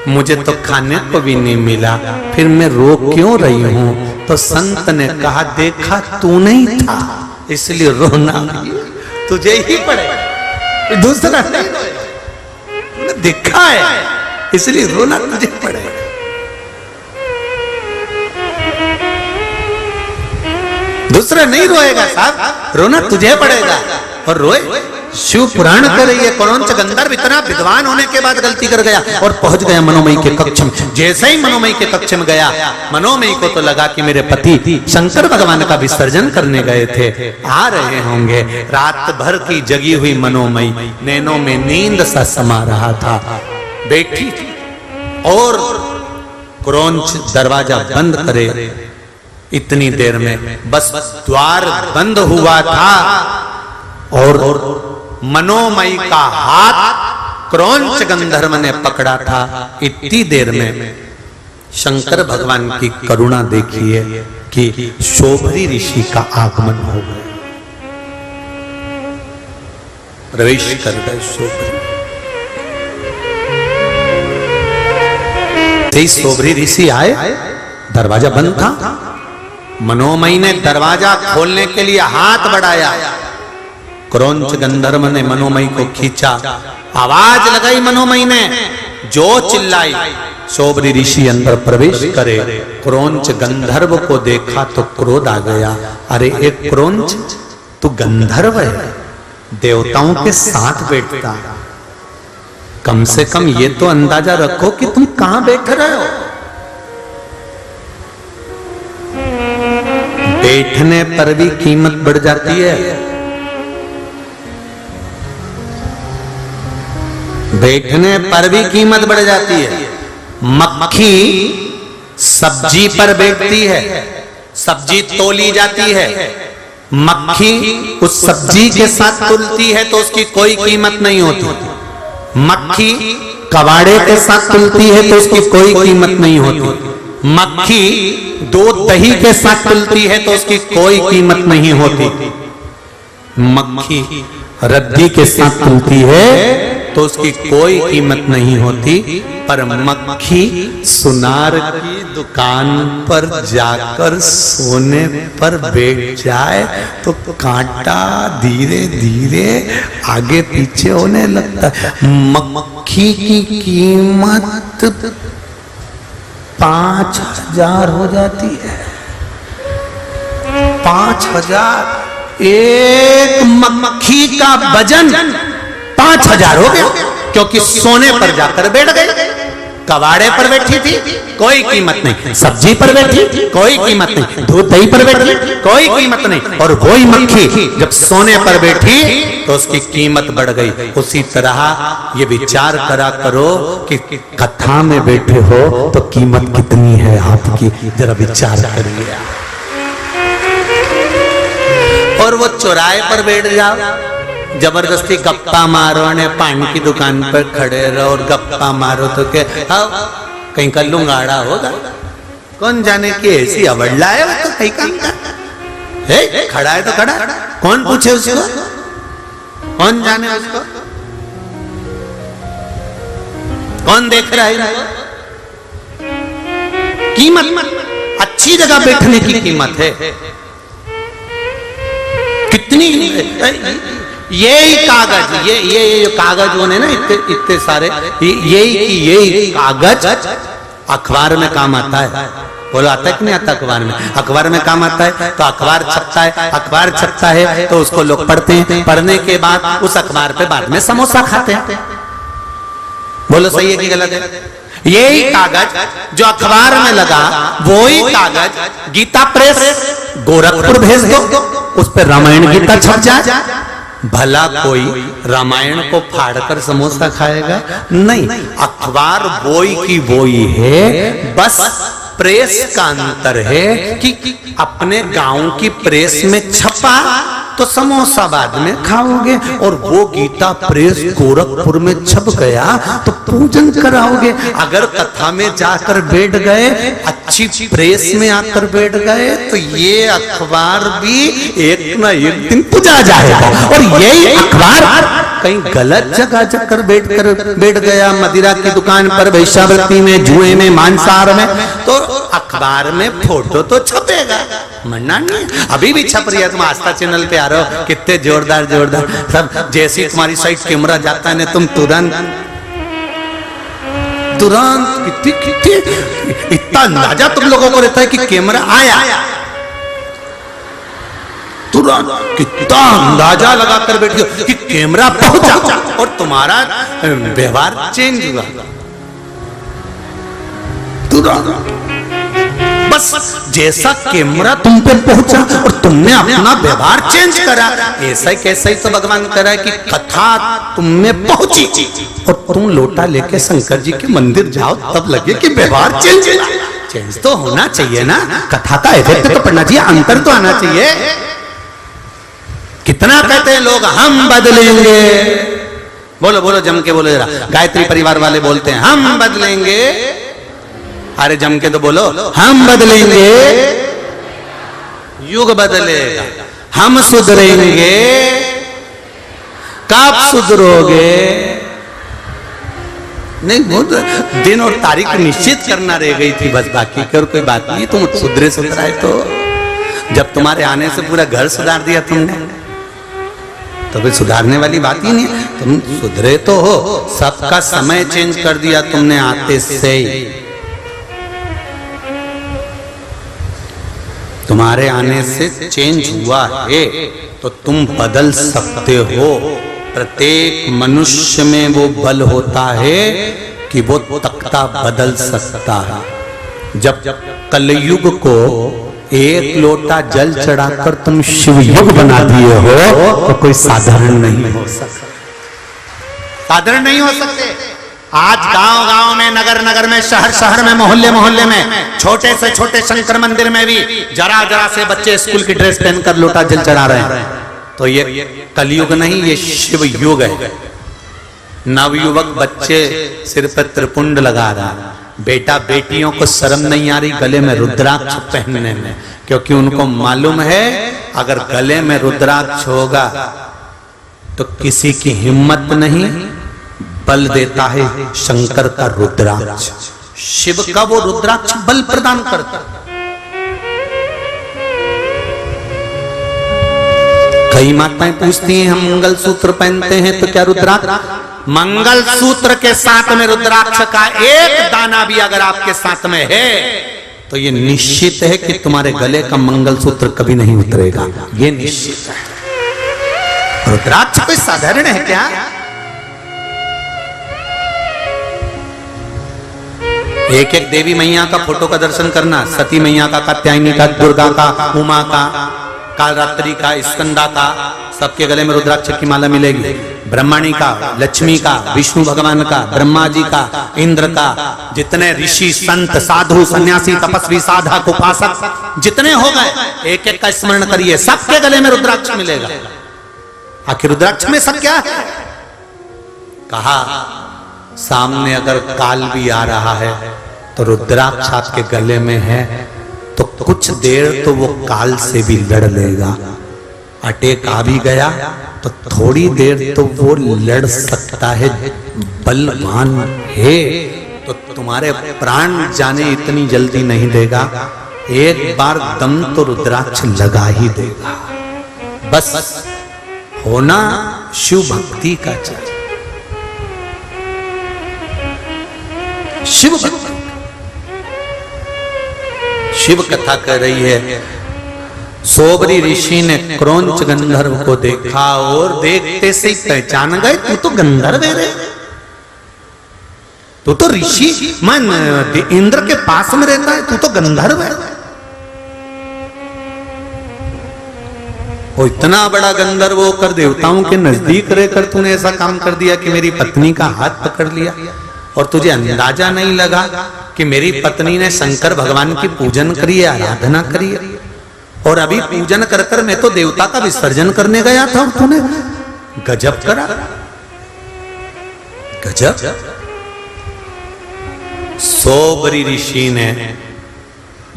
मुझे तो खाने को भी नहीं मिला, फिर मैं रो क्यों रही हूं? तो संत ने कहा, देखा तू नहीं था इसलिए रोना तुझे ही पड़े, दूसरा नहीं। तूने देखा है इसलिए रोना तुझे पड़े। दूसरा नहीं रोएगा साहब, रोना तुझे पड़ेगा। और रोए, शिव पुराण कर रही है। क्रौंच गंधर्व इतना विद्वान होने के बाद गलती कर गया और पहुंच गया मनोमयी के कक्ष में। जैसे ही मनोमयी के कक्ष में गया, मनोमयी को तो लगा कि मेरे पति शंकर भगवान का विसर्जन करने गए थे, आ रहे होंगे। रात भर की जगी हुई मनोमयी नैनों में नींद सा समा रहा था, बैठी और क्रौंच दरवाजा बंद करे इतनी देर में बस द्वार बंद हुआ था और मनोमयी का हाथ क्रौंच गंधर्व ने पकड़ा था। इतनी देर में शंकर भगवान की करुणा देखिए कि शोभरी ऋषि का आगमन हो गया, प्रवेश कर गए शोभरी। शोभरी ऋषि आए, दरवाजा बंद था। मनोमयी ने दरवाजा खोलने के लिए हाथ बढ़ाया, क्रौंच गंधर्व ने मनोमयी को खींचा, आवाज लगाई मनोमयी ने, जो चिल्लाई। शोभरी ऋषि अंदर प्रवेश करे, क्रौंच गंधर्व को देखा तो क्रोध आ गया। अरे एक क्रौंच, तू गंधर्व है, देवताओं के साथ बैठता, कम से कम ये तो अंदाजा रखो कि तुम कहां बैठ रहे हो। बैठने पर भी कीमत बढ़ जाती है। बैठने पर भी कीमत बढ़ जाती है। मक्खी सब्जी पर बैठती है, सब्जी तोली जाती है, मक्खी उस सब्जी के साथ तुलती है तो उसकी कोई कीमत नहीं होती। मक्खी कबाड़े के साथ तुलती है तो उसकी कोई कीमत नहीं होती। मक्खी दूध दही के साथ तुलती है तो उसकी कोई कीमत नहीं होती। मक्खी रद्दी के साथ तुलती है तो उसकी कोई कीमत नहीं होती। पर मक्खी सुनार की दुकान पर जाकर सोने पर बैठ जाए तो कांटा धीरे धीरे आगे पीछे होने लगता है। मक्खी की कीमत 5,000 हो जाती है। 5,000। एक मक्खी का वजन 5,000 हो गया, क्योंकि सोने पर जाकर बैठ गई। कबाड़े पर बैठी थी, कोई कीमत नहीं। सब्जी पर बैठी, कोई कीमत नहीं। दूध दही पर बैठी, कोई कीमत नहीं। और वही मक्खी जब सोने पर बैठी तो उसकी कीमत बढ़ गई। उसी तरह ये विचार करा करो कि कथा में बैठे हो तो कीमत कितनी है आपकी, जरा विचार करिए। और वो चौराहे पर बैठ जाओ, जबरदस्ती गप्पा मारो, ने पान की दुकान पर खड़े रहो और गप्पा मारो तो क्या कहीं का लुंगाड़ा होगा। कौन जाने की ऐसी अवड़ला है वो, तो कहीं काम है, खड़ा है तो खड़ा, कौन पूछे उसको, कौन जाने उसको, कौन देख रहा है। कीमत अच्छी जगह बैठने की कीमत है कितनी। यही कागज, ये जो कागज होने ना इतने सारे, यही कागज अखबार में काम आता है। बोलो आता है कि नहीं आता अखबार में? अखबार में काम आता है तो अखबार छपता है, अखबार छपता है तो उसको लोग पढ़ते हैं। पढ़ने के बाद उस अखबार पे बाद में समोसा खाते हैं। बोलो सही है कि गलत है? यही कागज जो अखबार में लगा, वही कागज गीता प्रेस गोरखपुर भेज दो, उस पर रामायण गीता छप जाए। भला कोई रामायण को फाड़कर समोसा खाएगा? नहीं। अखबार वही की वही है, बस प्रेस का अंतर है कि अपने गांव की प्रेस में छपा तो समोसा बाद में खाओगे, और वो गीता प्रेस गोरखपुर में छप गया तो पूजन कराओगे। अगर कथा में जाकर बैठ गए, अच्छी प्रेस में आकर बैठ गए, तो ये अखबार भी एक ना एक दिन पूजा जाएगा। और यही अखबार कहीं गलत जगह जाकर बैठ गया, मदिरा की दुकान पर, वैश्यावृत्ति में, जुए में, मांसाहार में, तो अखबार में फोटो तो छपेगा, मरना नहीं। अभी भी छप रही है। तुम आस्था चैनल पे आ रहे हो, कितने जोरदार जोरदार सब, जैसी तुम्हारी साइड कैमरा जाता है ना, तुम तुरंत कितनी इतना अंदाजा तुम लोगों को रहता है कि कैमरा आया, तुरंत कितना अंदाजा लगाकर बैठी हो कि कैमरा पहुंचा और तुम्हारा व्यवहार चेंज हुआ तुरंत। बस जैसा कैमरा तुम पे पहुंचा और तुमने अपना व्यवहार चेंज करा, ऐसा कैसा ही तो भगवान करा कि कथा तुम में पहुंची और तुम लोटा लेके शंकर जी के मंदिर जाओ, तब लगे कि व्यवहार चेंज तो होना चाहिए ना। कथा का इफेक्ट तो पड़ना चाहिए, अंतर तो आना चाहिए। कितना कहते हैं लोग हम बदलेंगे, बोलो बोलो जम के बोलो जरा। गायत्री परिवार वाले बोलते हैं हम बदलेंगे, अरे जम के तो बोलो हम बदलेंगे, युग बदलेगा, हम सुधरेंगे। कब सुधरोगे? नहीं, वो दिन और तारीख निश्चित करना रह गई थी बस, बाकी और कोई बात नहीं। तुम सुधराए तो जब तुम्हारे आने से पूरा घर सुधार दिया तुमने, तो फिर सुधारने वाली बात ही नहीं। तुम सुधरे तो हो, सबका समय चेंज कर दिया तुमने आते से ही। तुम्हारे आने से चेंज हुआ है तो तुम बदल सकते हो। प्रत्येक मनुष्य में वो बल होता है कि वो तख्ता बदल सकता है। जब कलयुग को एक लोटा जल चढ़ाकर तुम शिवयोग बना दिए हो तो कोई साधारण नहीं हो सकता, साधारण नहीं हो सकते। आज गांव गांव में, नगर नगर में, शहर शहर में, मोहल्ले मोहल्ले में, छोटे से छोटे शंकर मंदिर में भी जरा जरा से बच्चे स्कूल की ड्रेस पहनकर लोटा जल चढ़ा रहे हैं। तो ये कलयुग नहीं, ये शिव युग है। नवयुवक बच्चे सिर पर त्रिपुंड लगा रहा है। बेटा बेटियों को शर्म नहीं आ रही गले में रुद्राक्ष पहनने में, क्योंकि उनको मालूम है अगर गले में रुद्राक्ष होगा तो किसी की हिम्मत नहीं, बल देता है शंकर का रुद्राक्ष। शिव का वो रुद्राक्ष बल प्रदान करता। कई माताएं पूछती हैं हम मंगलसूत्र पहनते हैं तो क्या रुद्राक्ष? मंगलसूत्र के साथ में रुद्राक्ष का एक दाना भी अगर आपके साथ में है तो ये निश्चित है कि तुम्हारे गले का मंगलसूत्र कभी नहीं उतरेगा, ये निश्चित है। रुद्राक्ष कोई साधारण है क्या? एक एक देवी मैया का फोटो का दर्शन करना, सती मैया का, कात्यायनी का, दुर्गा का, उमा का, कालरात्रि का, स्कंदा का, सबके गले में रुद्राक्ष की माला मिलेगी। ब्रह्मणी का, लक्ष्मी का, विष्णु भगवान का, ब्रह्मा जी का, इंद्र का, जितने ऋषि संत साधु सन्यासी तपस्वी साधक उपासक जितने हो गए एक एक का स्मरण करिए, सबके गले में रुद्राक्ष मिलेगा। आखिर रुद्राक्ष में सब क्या है? कहा सामने अगर काल भी आ रहा है तो रुद्राक्ष आपके गले में है तो कुछ देर तो वो काल से भी लड़ लेगा। अटैक आ भी गया तो थोड़ी देर तो वो लड़ सकता है, बलवान है, तो तुम्हारे प्राण जाने इतनी जल्दी नहीं देगा। एक बार दम तो रुद्राक्ष लगा ही देगा। बस होना शिव भक्ति का चाहिए, शिव भक्ति। शिव कथा कह रही है, सोबरी ऋषि ने क्रौंच गंधर्व को देखा और देखते से पहचान गए तू तो गंधर्व है रे, तू तो ऋषि मन इंद्र के पास में रहता है, तू तो गंधर्व है। वो इतना बड़ा गंधर्व होकर देवताओं के नजदीक रहकर तूने ऐसा काम कर दिया कि मेरी पत्नी का हाथ पकड़ लिया और तुझे अंदाजा नहीं लगा कि मेरी पत्नी ने शंकर भगवान की पूजन करी है, आराधना करी है, और अभी पूजन कर कर मैं तो देवता का विसर्जन करने गया था और तूने गजब करा, गजब। सोबरी ऋषि ने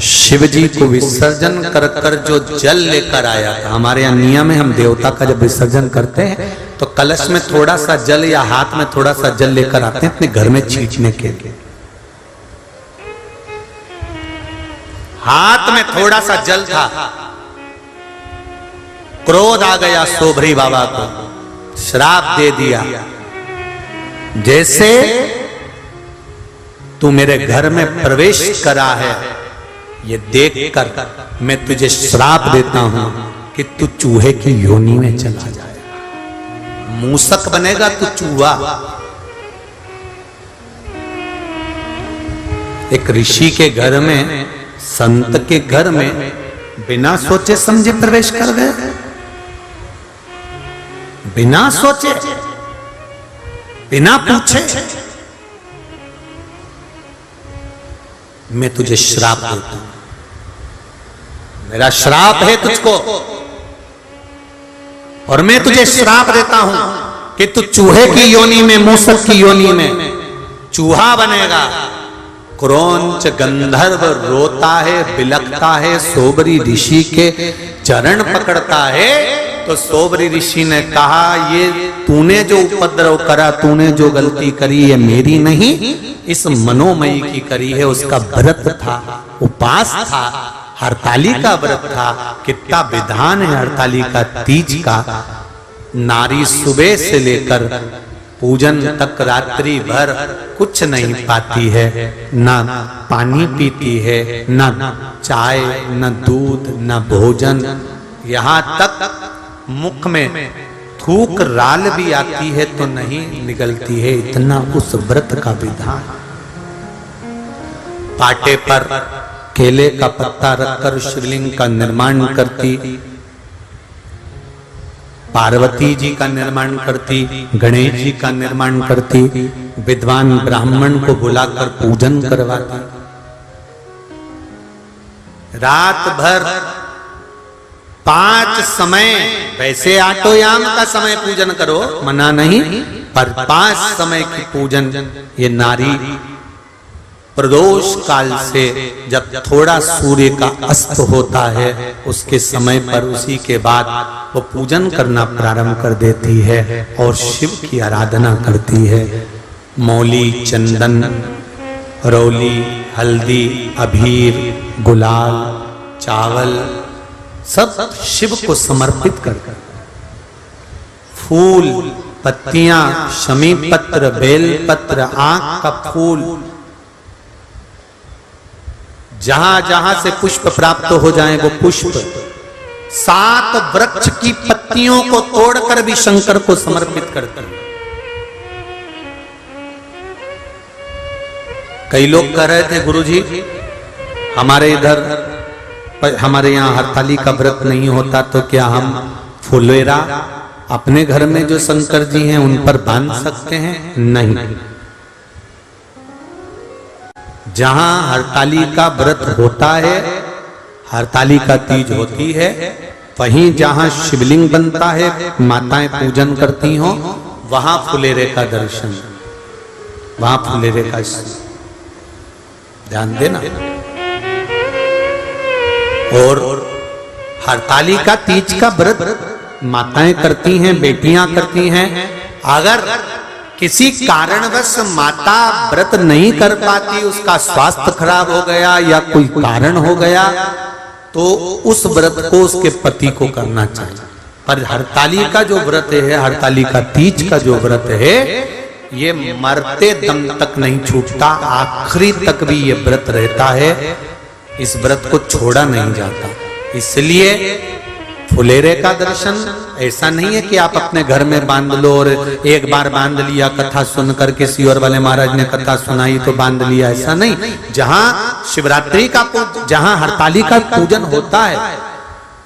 शिव जी को विसर्जन कर कर जो जल लेकर आया था, हमारे यहाँ नियम है हम देवता का जब विसर्जन करते हैं तो कलश में थोड़ा सा जल या हाथ में थोड़ा सा जल लेकर आते हैं अपने घर में छींचने के लिए। हाथ में थोड़ा सा जल था, क्रोध आ गया सोबरी बाबा को, श्राप दे दिया, जैसे तू मेरे घर में प्रवेश करा है ये देखकर मैं तुझे श्राप देता हूं कि तू चूहे की योनि में चला जाएगा, मूसक बनेगा तू चूहा। एक ऋषि के घर में, संत के घर में बिना सोचे समझे प्रवेश कर गए, बिना सोचे बिना पूछे। मैं तुझे श्राप देता हूं, मेरा श्राप है तुझको, और मैं तुझे श्राप देता हूं कि तू चूहे की योनि में, मूसक की योनि में चूहा बनेगा। क्रौंच गंधर्व रोता है, बिलखता है, सोबरी ऋषि के चरण पकड़ता है। तो सोबरी ऋषि ने कहा ये तूने जो उपद्रव करा, तूने जो गलती करी, ये मेरी नहीं, इस मनोमयी की करी है। उसका व्रत था, उपास था, हरताली का व्रत था। कितना विधान है हरताली का, तीज का। नारी सुबह से लेकर पूजन तक रात्रि भर कुछ नहीं पाती है, ना पानी पीती है, ना चाय, न दूध, न भोजन, यहाँ तक मुख में थूक राल भी आती है तो नहीं निकलती है। इतना उस व्रत का विधान। पाटे पर केले का पत्ता रखकर शिवलिंग का निर्माण करती, पार्वती जी का निर्माण करती, गणेश जी का निर्माण करती, विद्वान ब्राह्मण को बुलाकर पूजन करवाती। रात भर 5 समय, वैसे आटोयाम का समय पूजन करो, मना नहीं, पर 5 समय की पूजन ये नारी प्रदोष काल से जब थोड़ा सूर्य का अस्त होता है उसके समय पर, उसी के बाद वो पूजन करना प्रारंभ कर देती है और शिव की आराधना करती है। मौली, चंदन, रौली, हल्दी, अबीर, गुलाल, चावल सब शिव को समर्पित कर, फूल, पत्तियां, शमी पत्र, बेल पत्र, आंख का फूल, जहां जहां से पुष्प प्राप्त हो जाए वो पुष्प, 7 वृक्ष की पत्तियों को तोड़कर भी शंकर को समर्पित करते हैं। कई लोग कह रहे थे गुरुजी हमारे इधर, हमारे यहाँ हरताली का व्रत नहीं होता तो क्या हम फुलेरा अपने घर में जो शंकर जी हैं उन पर बांध सकते हैं? नहीं। जहां हरताली का व्रत होता है, हरताली का तीज होती है, वहीं जहां शिवलिंग बनता है, माताएं पूजन करती हों, वहां फुलेरे का दर्शन, वहां फुलेरे का ध्यान देना। और हरताली का तीज का व्रत माताएं करती हैं, बेटियां करती हैं। अगर किसी कारणवश माता व्रत नहीं कर पाती, उसका स्वास्थ्य खराब हो गया या कोई कारण हो गया, तो उस व्रत को उसके पति को करना चाहिए। पर हरताली का जो व्रत है, हरताली का तीज का जो व्रत है, ये मरते दम तक नहीं छूटता, आखिरी तक भी ये व्रत रहता है, इस व्रत को छोड़ा नहीं जाता। इसलिए फुलेरे का दर्शन ऐसा नहीं है कि आप अपने घर में बांध लो और एक बार बांध लिया, कथा सुनकर किसी और वाले महाराज ने कथा सुनाई तो बांध लिया, ऐसा नहीं। जहां शिवरात्रि का, जहां हरताली का पूजन होता है,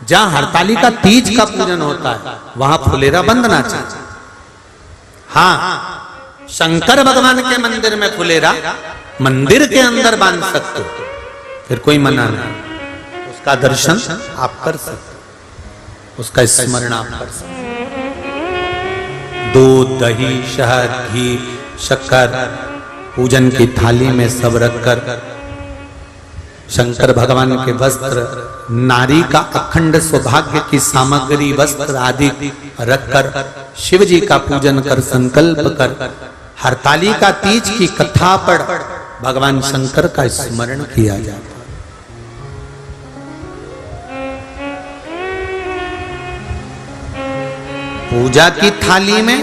जहां हरताली का तीज का पूजन होता है, वहां फुलेरा बंधना चाहिए। हाँ, शंकर भगवान के मंदिर में फुलेरा मंदिर के अंदर बांध सकते हो, फिर कोई मना नहीं, उसका दर्शन आप कर सकते, उसका स्मरण आप कर सकते। दूध, दही, शहद, घी, शक्कर पूजन की थाली में सब रखकर शंकर भगवान के वस्त्र, नारी का अखंड सौभाग्य की सामग्री, वस्त्र आदि रखकर शिव जी का पूजन कर, संकल्प कर, हरताली का तीज की कथा पढ़ भगवान शंकर का स्मरण किया जाता। पूजा की थाली में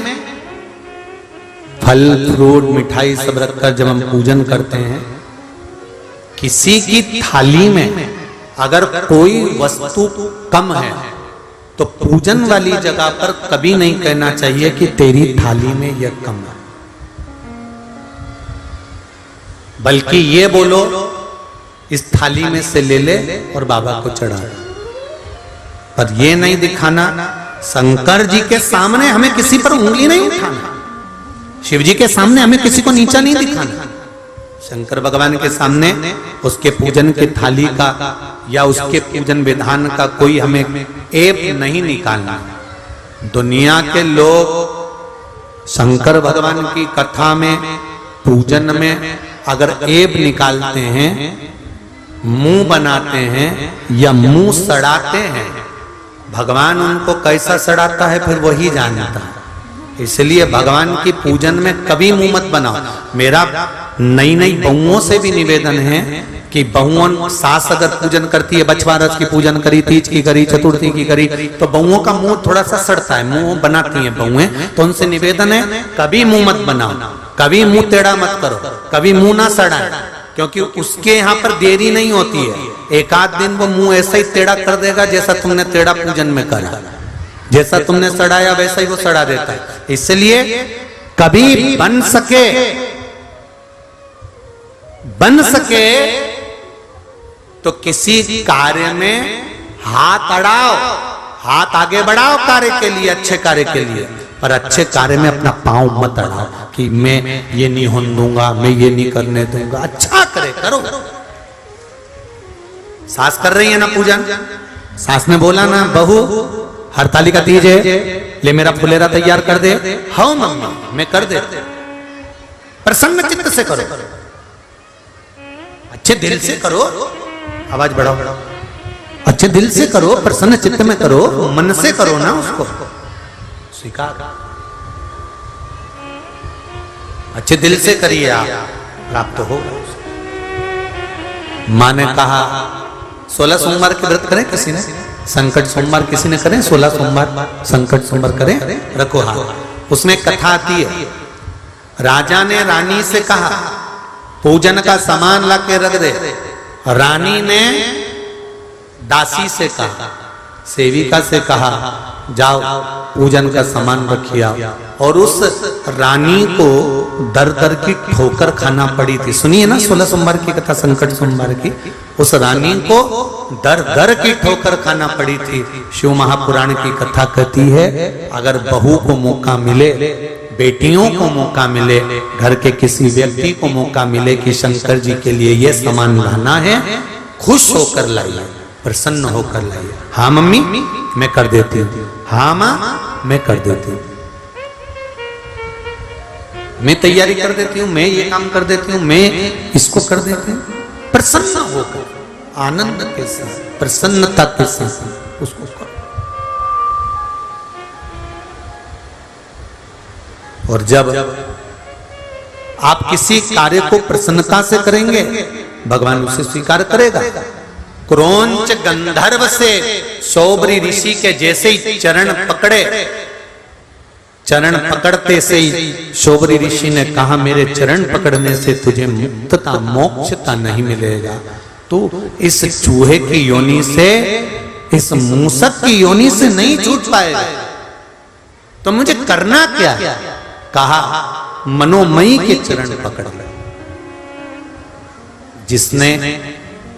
फल, फ्रूट, मिठाई सब रखकर जब हम पूजन करते हैं, किसी की थाली में अगर कोई वस्तु कम है तो पूजन वाली जगह पर कभी नहीं कहना चाहिए कि तेरी थाली में यह कम है, बल्कि ये बोलो इस थाली में से ले ले और बाबा को चढ़ा। पर ये नहीं दिखाना, शंकर जी के सामने हमें किसी पर उंगली नहीं उठाना, शिव जी के सामने हमें किसी को नीचा नहीं दिखाना, शंकर भगवान के सामने उसके पूजन की थाली का या उसके पूजन विधान का कोई हमें ऐब नहीं निकालना। दुनिया के लोग शंकर भगवान की कथा में, पूजन में अगर ऐब निकालते हैं, मुंह बनाते हैं या मुंह सड़ाते हैं, भगवान उनको कैसा सड़ाता है फिर वही जानता है। इसलिए भगवान की पूजन में कभी मुंह मत बनाओ। मेरा नई नई बहुओं से भी निवेदन है कि बहुओं, सास अगर पूजन करती है, बछवा रस की पूजन करी, तीज की करी, चतुर्थी की करी, तो बहुओं का मुंह थोड़ा सा सड़ता है, मुंह बनाती हैं बहुएं, तो उनसे निवेदन है कभी मुंह मत बनाओ, कभी मुंह टेढ़ा मत करो, कभी मुंह ना सड़ाए, क्योंकि उसके यहाँ पर देरी नहीं होती है। एक आध दिन वो मुंह ऐसा ही टेढ़ा कर देगा जैसा तुमने टेढ़ा पूजन में करा, जैसा तुमने सड़ाया वैसा ही वो सड़ा देता है। इसलिए कभी बन सके तो किसी कार्य में हाथ अड़ाओ, हाथ आगे बढ़ाओ कार्य के लिए, अच्छे कार्य के लिए, पर अच्छे कार्य में अपना पांव मत अड़ाओ कि मैं ये नहीं होने दूंगा, मैं ये नहीं करने दूंगा। अच्छा करे, करो। सास कर रही है ना पूजन, सास ने बोला ना बहू हरतालिका तीज है, ले मेरा फुलेरा तैयार कर दे। हाँ मम्मी मैं कर दे। प्रसन्न चित्त से करो, अच्छे दिल से करो, आवाज बढ़ाओ, अच्छे दिल से करो, प्रसन्न चित्त में करो, मन से करो ना, उसको स्वीकार। अच्छे दिल से करिए, आप प्राप्त होगा। माँ ने कहा 16 सोमवार के व्रत करें, किसी ने संकट सोमवार किसी ने करें, 16 सोमवार संकट सोमवार करें, रखो हाथ। उसमें कथा आती है, राजा ने रानी से कहा पूजन का सामान ला के रख दे। रानी ने दासी से कहा, सेविका से कहा जाओ पूजन का सामान रखिए। और उस रानी को दर दर की ठोकर खाना पड़ी थी। सुनिए ना 16 सोमवार की कथा, संकट सोमवार की। उस रानी को दर दर की ठोकर खाना पड़ी थी। शिव महापुराण की कथा कहती है, अगर बहू को मौका मिले, बेटियों को मौका मिले, घर के किसी व्यक्ति को मौका मिले कि शंकर जी के लिए ये सामान लाना है, खुश होकर लाइए, प्रसन्न होकर लाइए। हाँ मम्मी मैं कर देती हूँ, हाँ माँ मैं कर देती हूँ, मैं तैयारी कर देती हूँ, मैं ये काम कर देती हूँ, मैं इसको कर देती हूँ। प्रसन्न होकर, आनंद के साथ, प्रसन्नता के साथ उसको करो। और जब आप किसी कार्य को प्रसन्नता से करेंगे, भगवान उसे स्वीकार करेगा। क्रोंच गंधर्व से शौबरी ऋषि के जैसे ही चरण पकड़े, चरण पकड़ते से ही शौबरी ऋषि ने कहा मेरे चरण पकड़ने से तुझे मुक्तता मोक्षता नहीं मिलेगा, तू इस चूहे की योनि से, इस मूसक की योनि से नहीं छूट पाएगा। तो मुझे करना क्या? कहा मनोमयी के चरण पकड़ ले। जिसने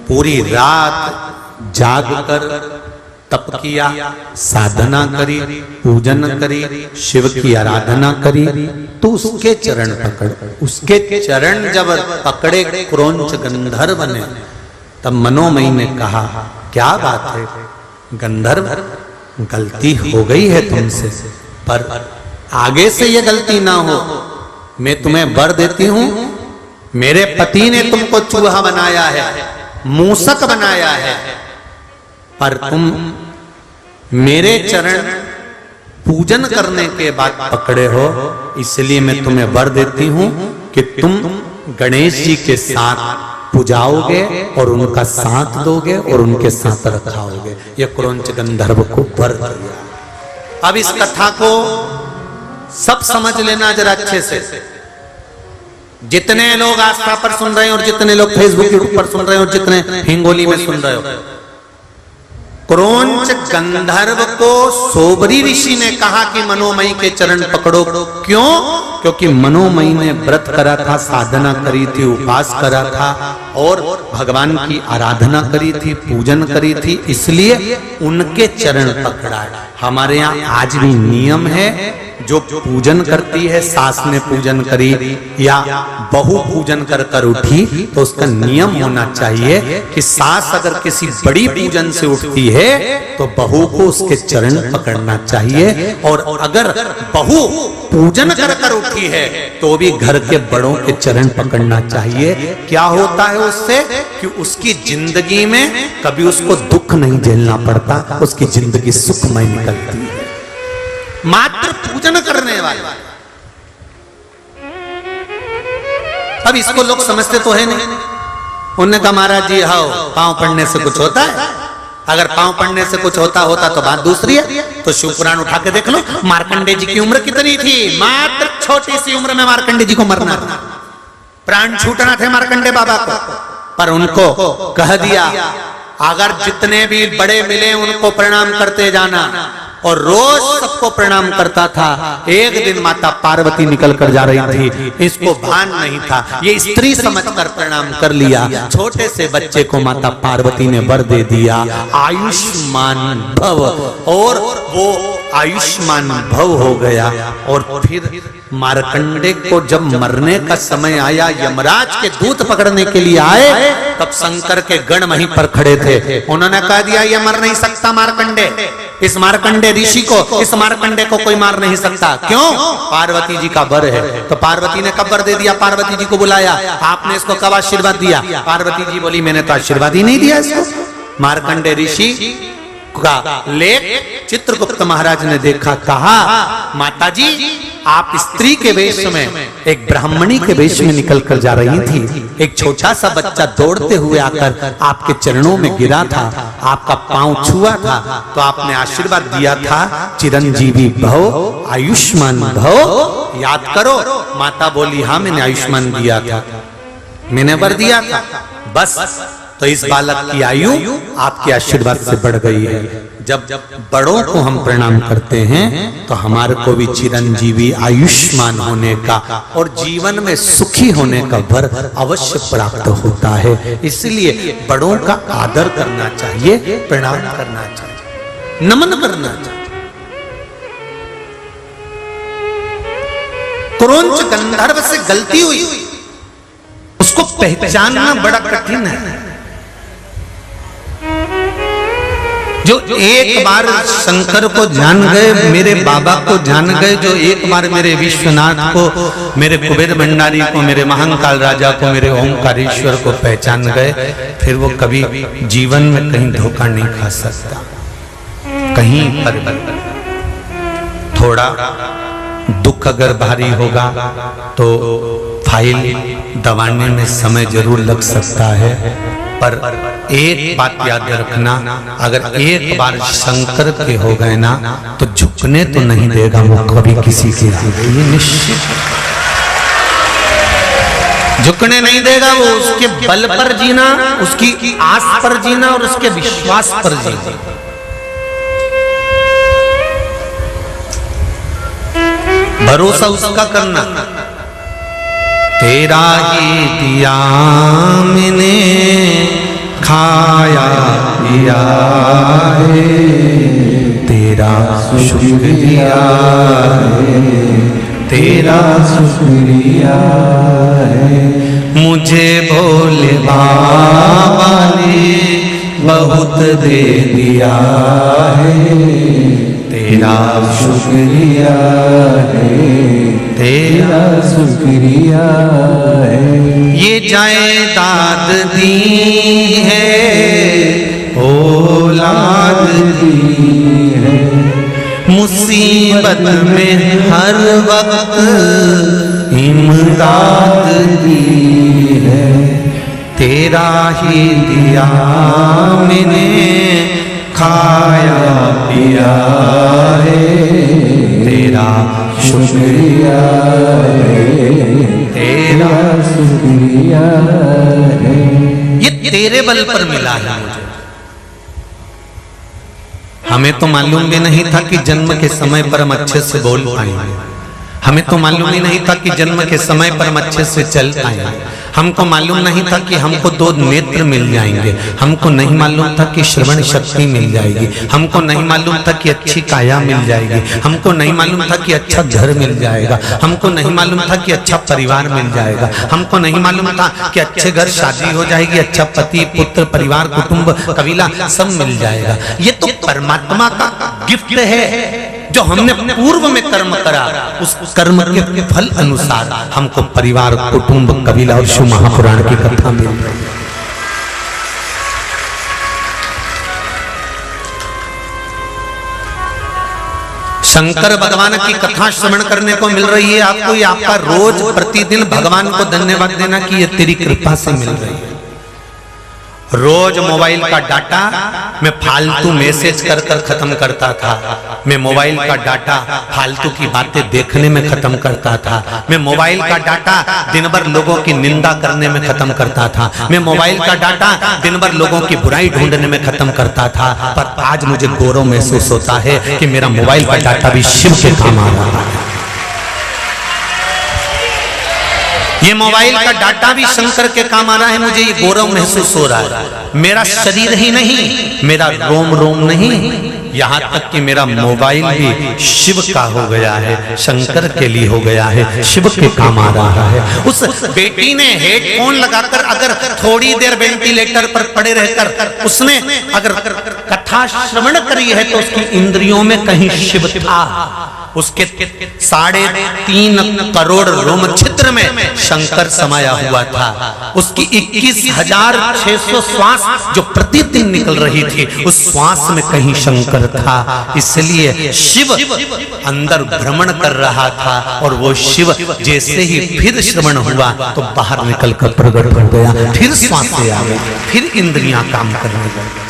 पूरी रात जागकर तप किया, साधना करी, पूजन करी, शिव की आराधना करी, तो उसके चरण पकड़। उसके चरण जब पकड़े क्रोंच गंधर्व ने, तब मनोमयी ने कहा क्या बात है गंधर्व, गलती हो गई है तुमसे, पर आगे से ये गलती ना हो। मैं तुम्हें वर देती हूं, मेरे पति ने तुमको चूहा बनाया है, मूसक बनाया है, पर तुम मेरे चरण पूजन करने के बाद पकड़े हो, इसलिए मैं तुम्हें वर देती हूं कि तुम गणेश जी के साथ पूजाओगे और उनका साथ दोगे और उनके साथ रखाओगे। यह क्रोंच गंधर्व को वर दिया। अब इस कथा को सब समझ लेना जरा अच्छे से। जितने लोग आस्था पर सुन रहे हैं और जितने लोग फेसबुक यूट्यूब पर सुन रहे हैं और जितने हिंगोली में सुन रहे हो, क्रोंच गंधर्व को शौबरी ऋषि ने कहा कि मनोमयी के चरण पकड़ो। क्यों? क्योंकि मनोमयी ने व्रत करा था, साधना करी थी, उपवास करा था और भगवान की आराधना करी थी, पूजन करी थी, इसलिए उनके चरण पकड़ा है। हमारे यहाँ आज भी नियम है, जो पूजन करती है, सास ने पूजन करी या बहू पूजन कर कर उठी, तो उसका नियम होना चाहिए कि सास अगर किसी बड़ी पूजन से उठती है तो बहू को उसके चरण पकड़ना चाहिए। और अगर बहू पूजन कर कर उठी है तो भी घर के बड़ों के चरण पकड़ना चाहिए। क्या होता है उससे कि उसकी जिंदगी में कभी उसको दुख नहीं झेलना पड़ता, उसकी जिंदगी सुखमय निकलती है। मात्र पूजन करने वाले। अब इसको लोग समझते तो है नहीं। उन्होंने कहा महाराज जी हाओ, पांव पड़ने से कुछ होता है? अगर पांव पड़ने से कुछ होता तो बात दूसरी है। तो शिव पुराण उठा के देख लो, मार्कंडे जी की उम्र कितनी थी? मात्र छोटी सी उम्र में मार्कंडे जी को मरना था, प्राण छूटना थे मार्कंडे बाबा को, पर उनको कह दिया अगर जितने भी बड़े मिले उनको प्रणाम करते जाना और रोज सबको प्रणाम करता था। एक दिन माता पार्वती निकल कर जा रही थी, इसको भान नहीं था, ये स्त्री समझकर प्रणाम कर लिया। छोटे से बच्चे को माता पार्वती ने वर दे दिया, आयुष्मान भव, और वो आयुष्मान भव हो गया। और फिर मार्कंडे को जब मरने का समय आया, यमराज के दूत पकड़ने के लिए आए, तब शंकर के गण वहीं पर खड़े थे। उन्होंने कह दिया ये मर नहीं सकता मार्कंडे, इस मार्कंडे ऋषि को, इस मार्कंडे को कोई मार नहीं सकता। क्यों? पार्वती जी का वर है। तो पार्वती ने कब वर दे दिया? पार्वती जी को बुलाया, आपने इसको कब आशीर्वाद दिया? पार्वती जी बोली मैंने तो आशीर्वाद ही नहीं दिया इसको। मार्कंडे ऋषि का लेख चित्रगुप्त महाराज ने देखा, कहा माता जी आप स्त्री के वेश में, एक ब्राह्मणी के वेश में निकल कर जा रही थी। एक छोटा सा बच्चा दौड़ते हुए आकर आपके चरणों में गिरा था, आपका पांव छुआ था, तो आपने आशीर्वाद दिया था चिरंजीवी भव, आयुष्मान भव, याद करो। माता बोली हाँ मैंने आयुष्मान दिया था, मैंने वर दिया था। बस तो इस बालक की आयु आपके आशीर्वाद से बढ़ गई है। जब बड़ों को हम प्रणाम करते हैं तो हमारे को भी चिरंजीवी आयुष्मान होने का और जीवन में सुखी होने का वर अवश्य प्राप्त होता है। इसलिए बड़ों का आदर करना चाहिए, प्रणाम करना चाहिए, नमन करना चाहिए। क्रोंच गंधर्व से गलती हुई, उसको पहचानना बड़ा कठिन है। जो एक बार शंकर को जान गए, मेरे बाबा को जान गए, जो एक बार मेरे विश्वनाथ को, मेरे कुबेर भंडारी को, मेरे महाकाल राजा को, मेरे ओंकारेश्वर को पहचान गए, फिर वो कभी जीवन में कहीं धोखा नहीं खा सकता। कहीं पर थोड़ा दुख अगर भारी होगा तो फाइल दबाने में समय जरूर लग सकता है, पर एक बात याद रखना, अगर एक बार शंकर के हो गए ना तो झुकने तो नहीं देगा वो कभी किसी के आगे, ये निश्चित झुकने नहीं देगा वो। उसके बल पर जीना, उसकी आस पर जीना और उसके विश्वास पर जीना। भरोसा उसका करना। तेरा ही दिया मैंने खाया पिया है, तेरा शुक्रिया है, तेरा शुक्रिया है। मुझे भोले बाबा ने बहुत दे दिया है, तेरा शुक्रिया है, तेरा शुक्रिया है। ये जायदाद दी है, औलाद दी है, मुसीबत में हर वक्त इमदाद दी है। तेरा ही दिया मैंने खाया पिया है, तेरा शुक्रिया है, तेरा शुक्रिया है। ये तेरे बल पर मिला है मुझे। हमें तो मालूम भी नहीं था कि जन्म के समय पर हम अच्छे से बोल पाएंगे, हमें तो मालूम ही नहीं था कि जन्म के समय पर हम अच्छे से चल पाएंगे, हमको मालूम नहीं था कि हमको 2 नेत्र मिल जाएंगे, हमको नहीं मालूम था कि श्रवण शक्ति मिल जाएगी, हमको नहीं मालूम था कि अच्छी काया मिल जाएगी, हमको नहीं मालूम था कि अच्छा घर मिल जाएगा, हमको नहीं मालूम था कि अच्छा परिवार मिल जाएगा, हमको नहीं मालूम था कि अच्छे घर शादी हो जाएगी, अच्छा पति पुत्र परिवार कुटुंब कबीला सब मिल जाएगा। ये तो परमात्मा का गिफ्ट है। जो हमने पूर्व में कर्म करा उस कर्म के फल अनुसार हमको परिवार कुटुंब कबीला और शिव महापुराण की कथा मिल रही है। शंकर भगवान की कथा श्रवण करने को मिल रही है आपको। ये आपका रोज प्रतिदिन भगवान को धन्यवाद देना कि ये तेरी कृपा से मिल रही है। रोज मोबाइल का डाटा मैं फालतू मैसेज कर कर खत्म करता था। मैं मोबाइल का डाटा फालतू की बातें देखने में खत्म करता था। मैं मोबाइल का डाटा दिन भर लोगों की निंदा करने में खत्म करता था। मैं मोबाइल का डाटा दिन भर लोगों की बुराई ढूंढने में खत्म करता था। पर आज मुझे गौरव महसूस होता है कि मेरा मोबाइल का डाटा भी शिव के काम आ रहा है। ये मोबाइल का डाटा भी शंकर के काम आ रहा है। मुझे ये गौरव महसूस हो रहा है। मेरा शरीर ही नहीं, मेरा रोम रोम नहीं, यहाँ तक कि मेरा मोबाइल भी शिव का हो गया है, शंकर के लिए हो गया है, शिव के काम आ रहा है। उस बेटी ने हेडफोन लगाकर अगर थोड़ी देर वेंटिलेटर पर पड़े रहकर उसने अगर कथा श्रवण करी है तो उसकी इंद्रियों में कहीं शिव था। उसके 3.5 करोड़ रोम छिद्र में शंकर समाया हुआ था। उसकी 21,600 श्वास जो प्रतिदिन निकल रही थी, उस श्वास में कहीं शंकर था। इसलिए शिव अंदर भ्रमण कर रहा था और वो शिव जैसे ही फिर श्रवण हुआ तो बाहर निकल कर प्रकट हो गया। फिर श्वासें आ गई, फिर इंद्रियां काम करने लगी।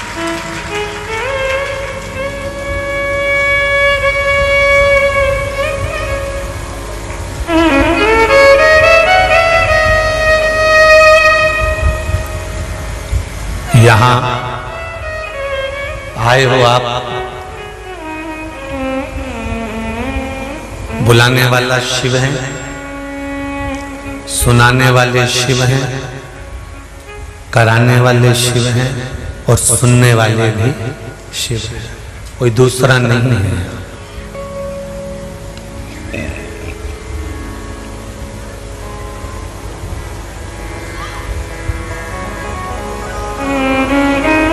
यहां आए हो आप, बुलाने वाला शिव है, सुनाने वाले शिव हैं, कराने वाले शिव हैं और सुनने वाले भी शिव हैं। कोई दूसरा नहीं है।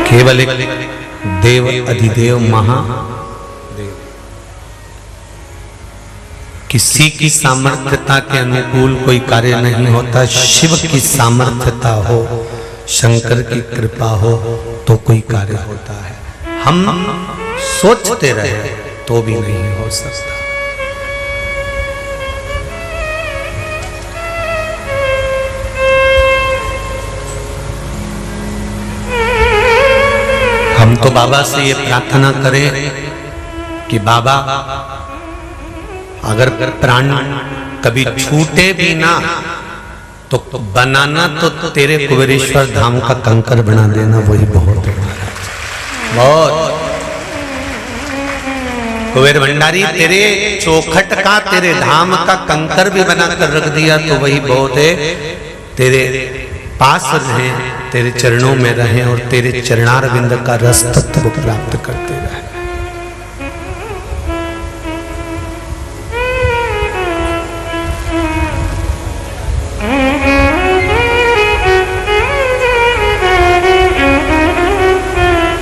केवल एक देव अधिदेव महादेव। किसी की सामर्थ्यता के अनुकूल कोई कार्य नहीं होता। शिव की सामर्थ्यता हो, शंकर की कृपा हो तो कोई कार्य होता है। हम सोचते रहे तो भी नहीं हो सकता। हम तो बाबा से ये प्रार्थना करें कि बाबा अगर प्राण कभी छूटे भी ना तो बनाना तो तेरे कुबेरेश्वर धाम का कंकर बना देना, वही बहुत बहुत। कुबेर भंडारी तेरे चौखट का, तेरे धाम का कंकर भी बनाकर रख दिया तो वही बहुत है। तेरे पास रहे, तेरे चरणों में रहे और तेरे चरणारविंद का रस तत्व प्राप्त करते रहे।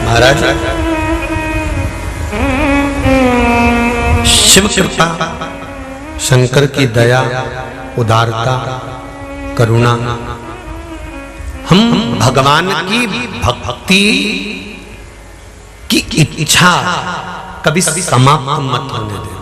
महाराज शिव कृपा, शंकर की दया, उदारता, करुणा, हम भगवान की भक्ति की इच्छा कभी समाप्त मत होने देना।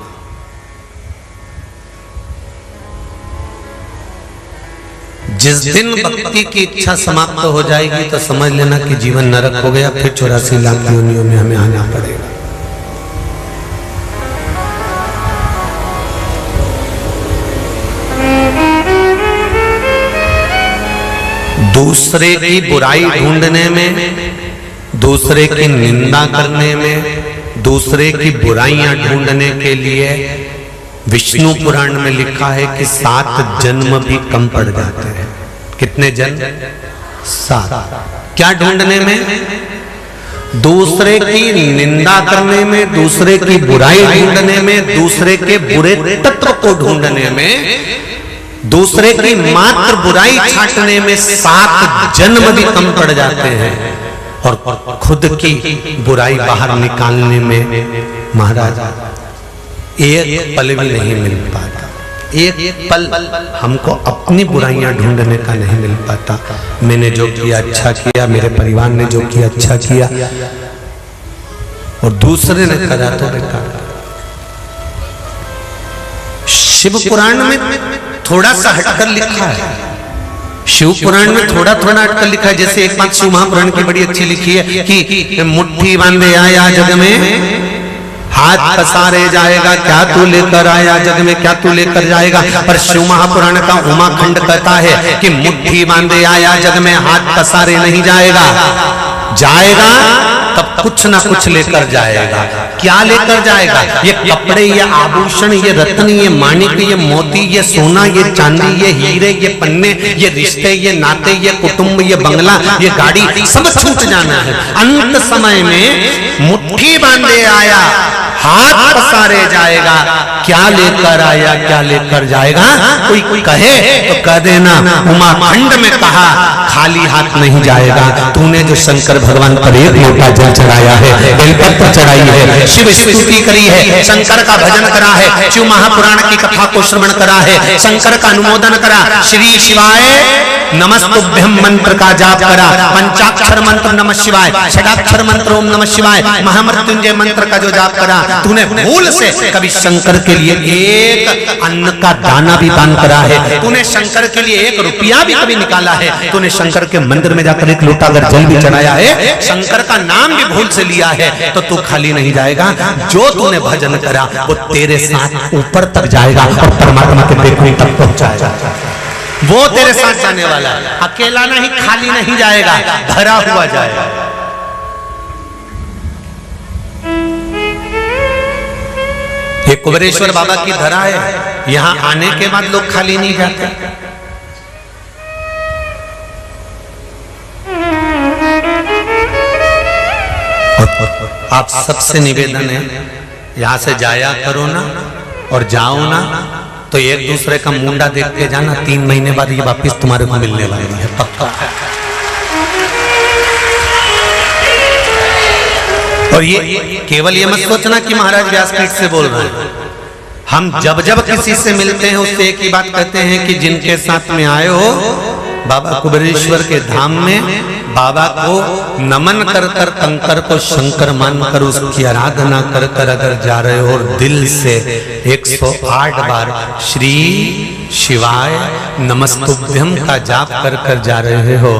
जिस दिन भक्ति की इच्छा समाप्त हो जाएगी तो समझ लेना कि जीवन नरक हो गया। फिर 84 लाख योनियों में हमें आना पड़ेगा। दूसरे की बुराई ढूंढने में, दूसरे की निंदा करने में, दूसरे की बुराइयां ढूंढने के लिए विष्णु पुराण में लिखा है कि 7 जन्म भी कम पड़ जाते हैं। कितने जन्म? 7। क्या ढूंढने में? दूसरे की निंदा करने में, दूसरे की बुराई ढूंढने में, दूसरे के बुरे तत्व को ढूंढने में, दूसरे की मात्र बुराई छांटने में 7 जन्म भी कम पड़ जाते हैं। और खुद की बुराई बाहर निकालने में महाराज एक पल भी नहीं मिल पाता। एक पल हमको अपनी बुराइयां ढूंढने का नहीं मिल पाता। मैंने जो किया अच्छा किया, मेरे परिवार ने जो किया अच्छा किया, और दूसरे ने करा तो बेकार। शिव पुराण में थोड़ा सा हटकर लिखा है, शिव पुराण में थोड़ा थोड़ा अटकल लिखा है। जैसे एक बात शिव महापुराण की बड़ी अच्छी लिखी है कि मुट्ठी बांधे आया जग में, हाथ पसारे जाएगा, क्या तू लेकर आया जग में, क्या तू लेकर जाएगा। पर शिव महापुराण का उमाखंड कहता है कि मुट्ठी बांधे आया जग में, हाथ पसारे नहीं जाएगा, जाएगा तब कुछ ना कुछ लेकर जाएगा। क्या लेकर जाएगा? ये कपड़े, ये आभूषण, ये रत्न, ये माणिक, ये मोती, ये सोना, ये चांदी, ये हीरे, ये पन्ने, ये रिश्ते, ये नाते, ये कुटुंब, ये बंगला, ये गाड़ी, सब छूट जाना है। अंत समय में मुट्ठी बांधे आया, हाथ पसारे जाएगा, क्या लेकर आया, क्या लेकर जाएगा। कोई कहे तो कह देना उमाखंड में कहा खाली हाथ नहीं जाएगा। तूने जो शंकर भगवान पर एक लोटा जल चढ़ाया है, बेलपत्र चढ़ाई है, शिव स्तुति करी है, शंकर का भजन करा है, शिव महापुराण की कथा को श्रवण करा है, शंकर का अनुमोदन करा, श्री शिवाय नमस्तुभ्यम मंत्र का जाप करा, पंचाक्षर मंत्र नमः शिवाय, षडाक्षर मंत्र ओम नमः शिवाय, महामृत्युंजय मंत्र का जो जाप करा, तूने भूल से कभी शंकर के लिए एक अन्न का दाना भी दान करा है, तूने शंकर के लिए एक रुपया भी कभी निकाला है, तूने शंकर के मंदिर में जाकर एक लोटा अगर जल भी चढ़ाया है, शंकर का नाम भी भूल से लिया है, तो तू खाली नहीं जाएगा। जो तूने भजन करा वो तेरे साथ ऊपर तक जाएगा और परमात्मा के देखने तक पहुंचाएगा। वो तेरे साथ जाने वाला है, अकेला नहीं, खाली नहीं जाएगा, भरा हुआ जाएगा। ये कुबेरेश्वर बाबा की धरा है, यहां आने के बाद लोग खाली नहीं जाते। आप सबसे निवेदन है, यहां से जाया करो ना, और जाओ ना तो एक दूसरे का मुंडा देख के जाना, 3 महीने बाद ये वापिस तुम्हारे को मिलने वाली है, पक्का। और ये केवल ये मत सोचना कि महाराज व्यासपीठ से बोल रहे हैं। हम जब जब किसी से मिलते हैं उससे एक ही बात कहते हैं कि जिनके साथ में आए हो बाबा कुबेरेश्वर के धाम में, बाबा को नमन कर कर कंकर को शंकर मानकर उसकी आराधना कर कर अगर जा रहे हो और दिल से 108 बार श्री शिवाय नमस्तुभ्यम का जाप कर कर जा रहे हो,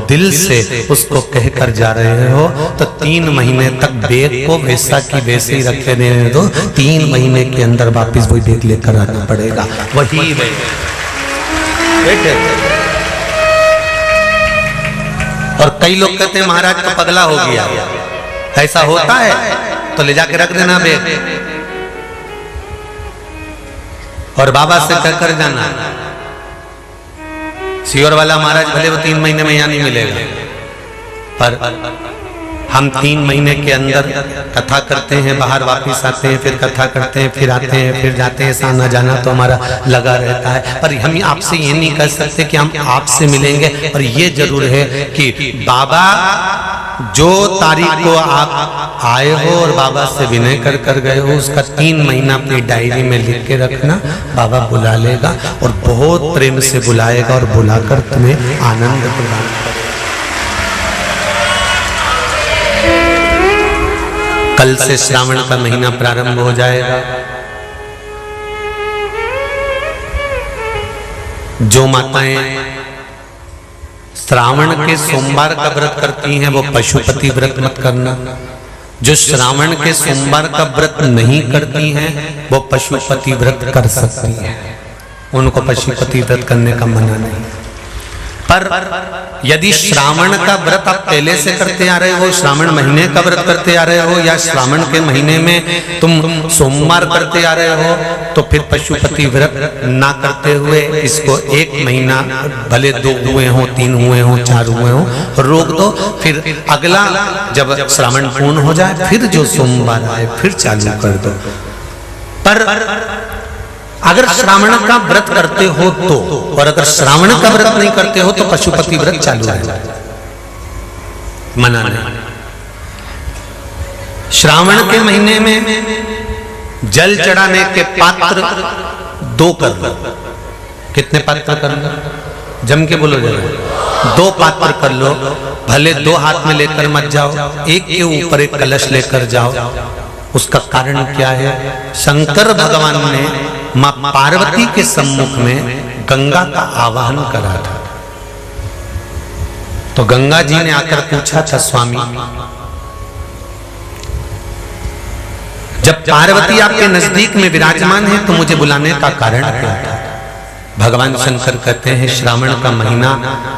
दिल से उसको कह कर जा रहे हो, तो 3 महीने तक बेग को वैसा की वैसे ही रखे देने दो। 3 महीने के अंदर वापिस वही बेग लेकर आना पड़ेगा, वही बेग। और कई लोग कहते हैं महाराज तो पगला हो गया, ऐसा होता है तो ले जाके रख देना बेग और बाबा से कहकर जाना। सियोर वाला महाराज भले वो 3 महीने में यहाँ नहीं मिलेगा, पर हम 3 महीने के अंदर कथा करते हैं, बाहर वापिस आते हैं, फिर कथा करते हैं, फिर आते हैं, फिर जाते हैं, ऐसा आना जाना तो हमारा लगा रहता है। पर हम आपसे ये नहीं कह सकते कि हम आपसे मिलेंगे, और ये जरूर है कि बाबा जो तारीख को आप आए हो और बाबा से विनय कर कर गए हो, उसका 3 महीना अपनी डायरी में लिख के रखना। बाबा बुला लेगा और बहुत प्रेम से बुलाएगा और बुलाकर तुम्हें आनंद प्रदान करेगा। कल से श्रावण का महीना प्रारंभ हो जाएगा। जो माताएं श्रावण के सोमवार का व्रत करती हैं वो पशुपति व्रत मत करना। जो श्रावण के सोमवार का व्रत नहीं करती हैं वो पशुपति व्रत कर सकती हैं, उनको पशुपति व्रत करने का मना नहीं। पर यदि श्रावण का व्रत आप पहले से करते आ रहे हो, श्रावण महीने का व्रत करते आ रहे हो, या श्रावण के महीने में तुम सोमवार करते आ रहे हो, तो फिर पशुपति व्रत ना करते हुए इसको 1 महीना, भले 2 हुए हो, 3 हुए हो, 4 हुए हो, रोक दो। फिर अगला जब श्रावण पूर्ण हो जाए फिर जो सोमवार आए फिर चालू कर दो। पर अगर श्रावण का व्रत करते हो तो, और अगर श्रावण का व्रत नहीं करते हो तो पशुपति व्रत चालू है, मना नहीं। श्रावण के महीने में जल चढ़ाने के पात्र 2 कर लो। कितने पात्र कर लो? जम के बोलो जरा। 2 पात्र कर लो, भले 2 हाथ में लेकर मत जाओ, एक के ऊपर एक कलश लेकर जाओ। उसका कारण क्या है? शंकर भगवान ने मां पार्वती के सम्मुख में गंगा का आवाहन करा था। तो गंगा जी ने आकर पूछा था, स्वामी जब पार्वती आपके नजदीक में विराजमान है तो मुझे बुलाने का कारण क्या था? भगवान शंकर कहते हैं, श्रावण का महीना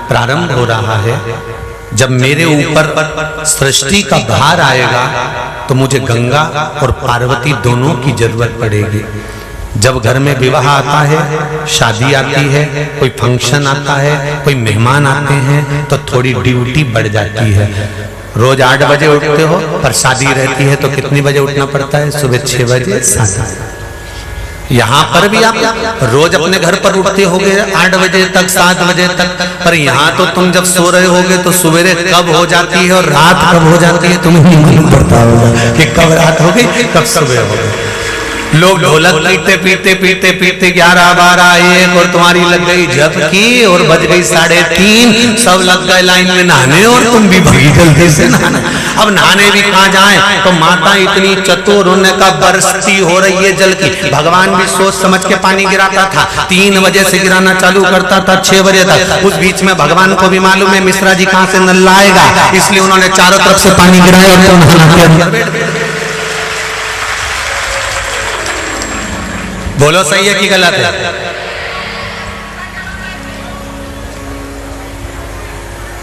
प्रारंभ हो रहा है, जब मेरे ऊपर सृष्टि का भार आएगा तो मुझे गंगा और पार्वती दोनों की जरूरत पड़ेगी। जब घर में विवाह आता है, शादी आती है, कोई फंक्शन आता है, कोई मेहमान आते हैं तो थोड़ी ड्यूटी बढ़ जाती है। रोज 8 बजे उठते हो, पर शादी रहती है तो कितनी बजे उठना पड़ता है? सुबह 6 बजे 7। यहाँ पर भी आप रोज अपने घर पर उठते होगे 8 बजे तक 7 बजे तक, पर यहाँ तो तुम जब सो रहे होगे तो सवेरे कब हो जाती है और रात कब हो जाती है तुम्हें नहीं मालूम पड़ता होगा कि कब रात हो गई कब सुबह हो गई। लोग ढोलक पीटते पीटते पीटते पीटते 11 12 1 और तुम्हारी लग गई झपकी और बज गई 3:30, सब लग गए लाइन में नहाने और तुम भी भगी जल्दी से नहाने। अब नहाने भी कहाँ जाएं? तो माता इतनी चतुर, उनका बरसती हो रही है जल की। भगवान भी सोच समझ के पानी गिराता था, 3 बजे से गिराना चालू करता था 6 बजे तक। उस बीच में भगवान को भी मालूम है मिश्रा जी कहाँ से नल लाएगा, इसलिए उन्होंने चारों तरफ से पानी गिराया और नहाना के अंदर। बोलो सही है कि गलत है?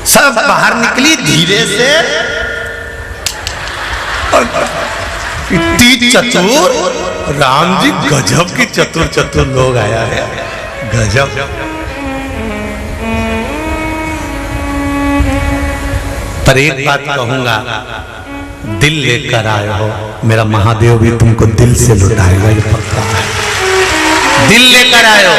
सब बाहर निकली धीरे से, इतनी चतुर, राम जी गजब की चतुर चतुर लोग आया है, गजब। पर एक बात कहूंगा, दिल लेकर आए हो, मेरा महादेव भी तुमको दिल से लुटाएगा, ये पक्का है। दिल लेकर आए हो,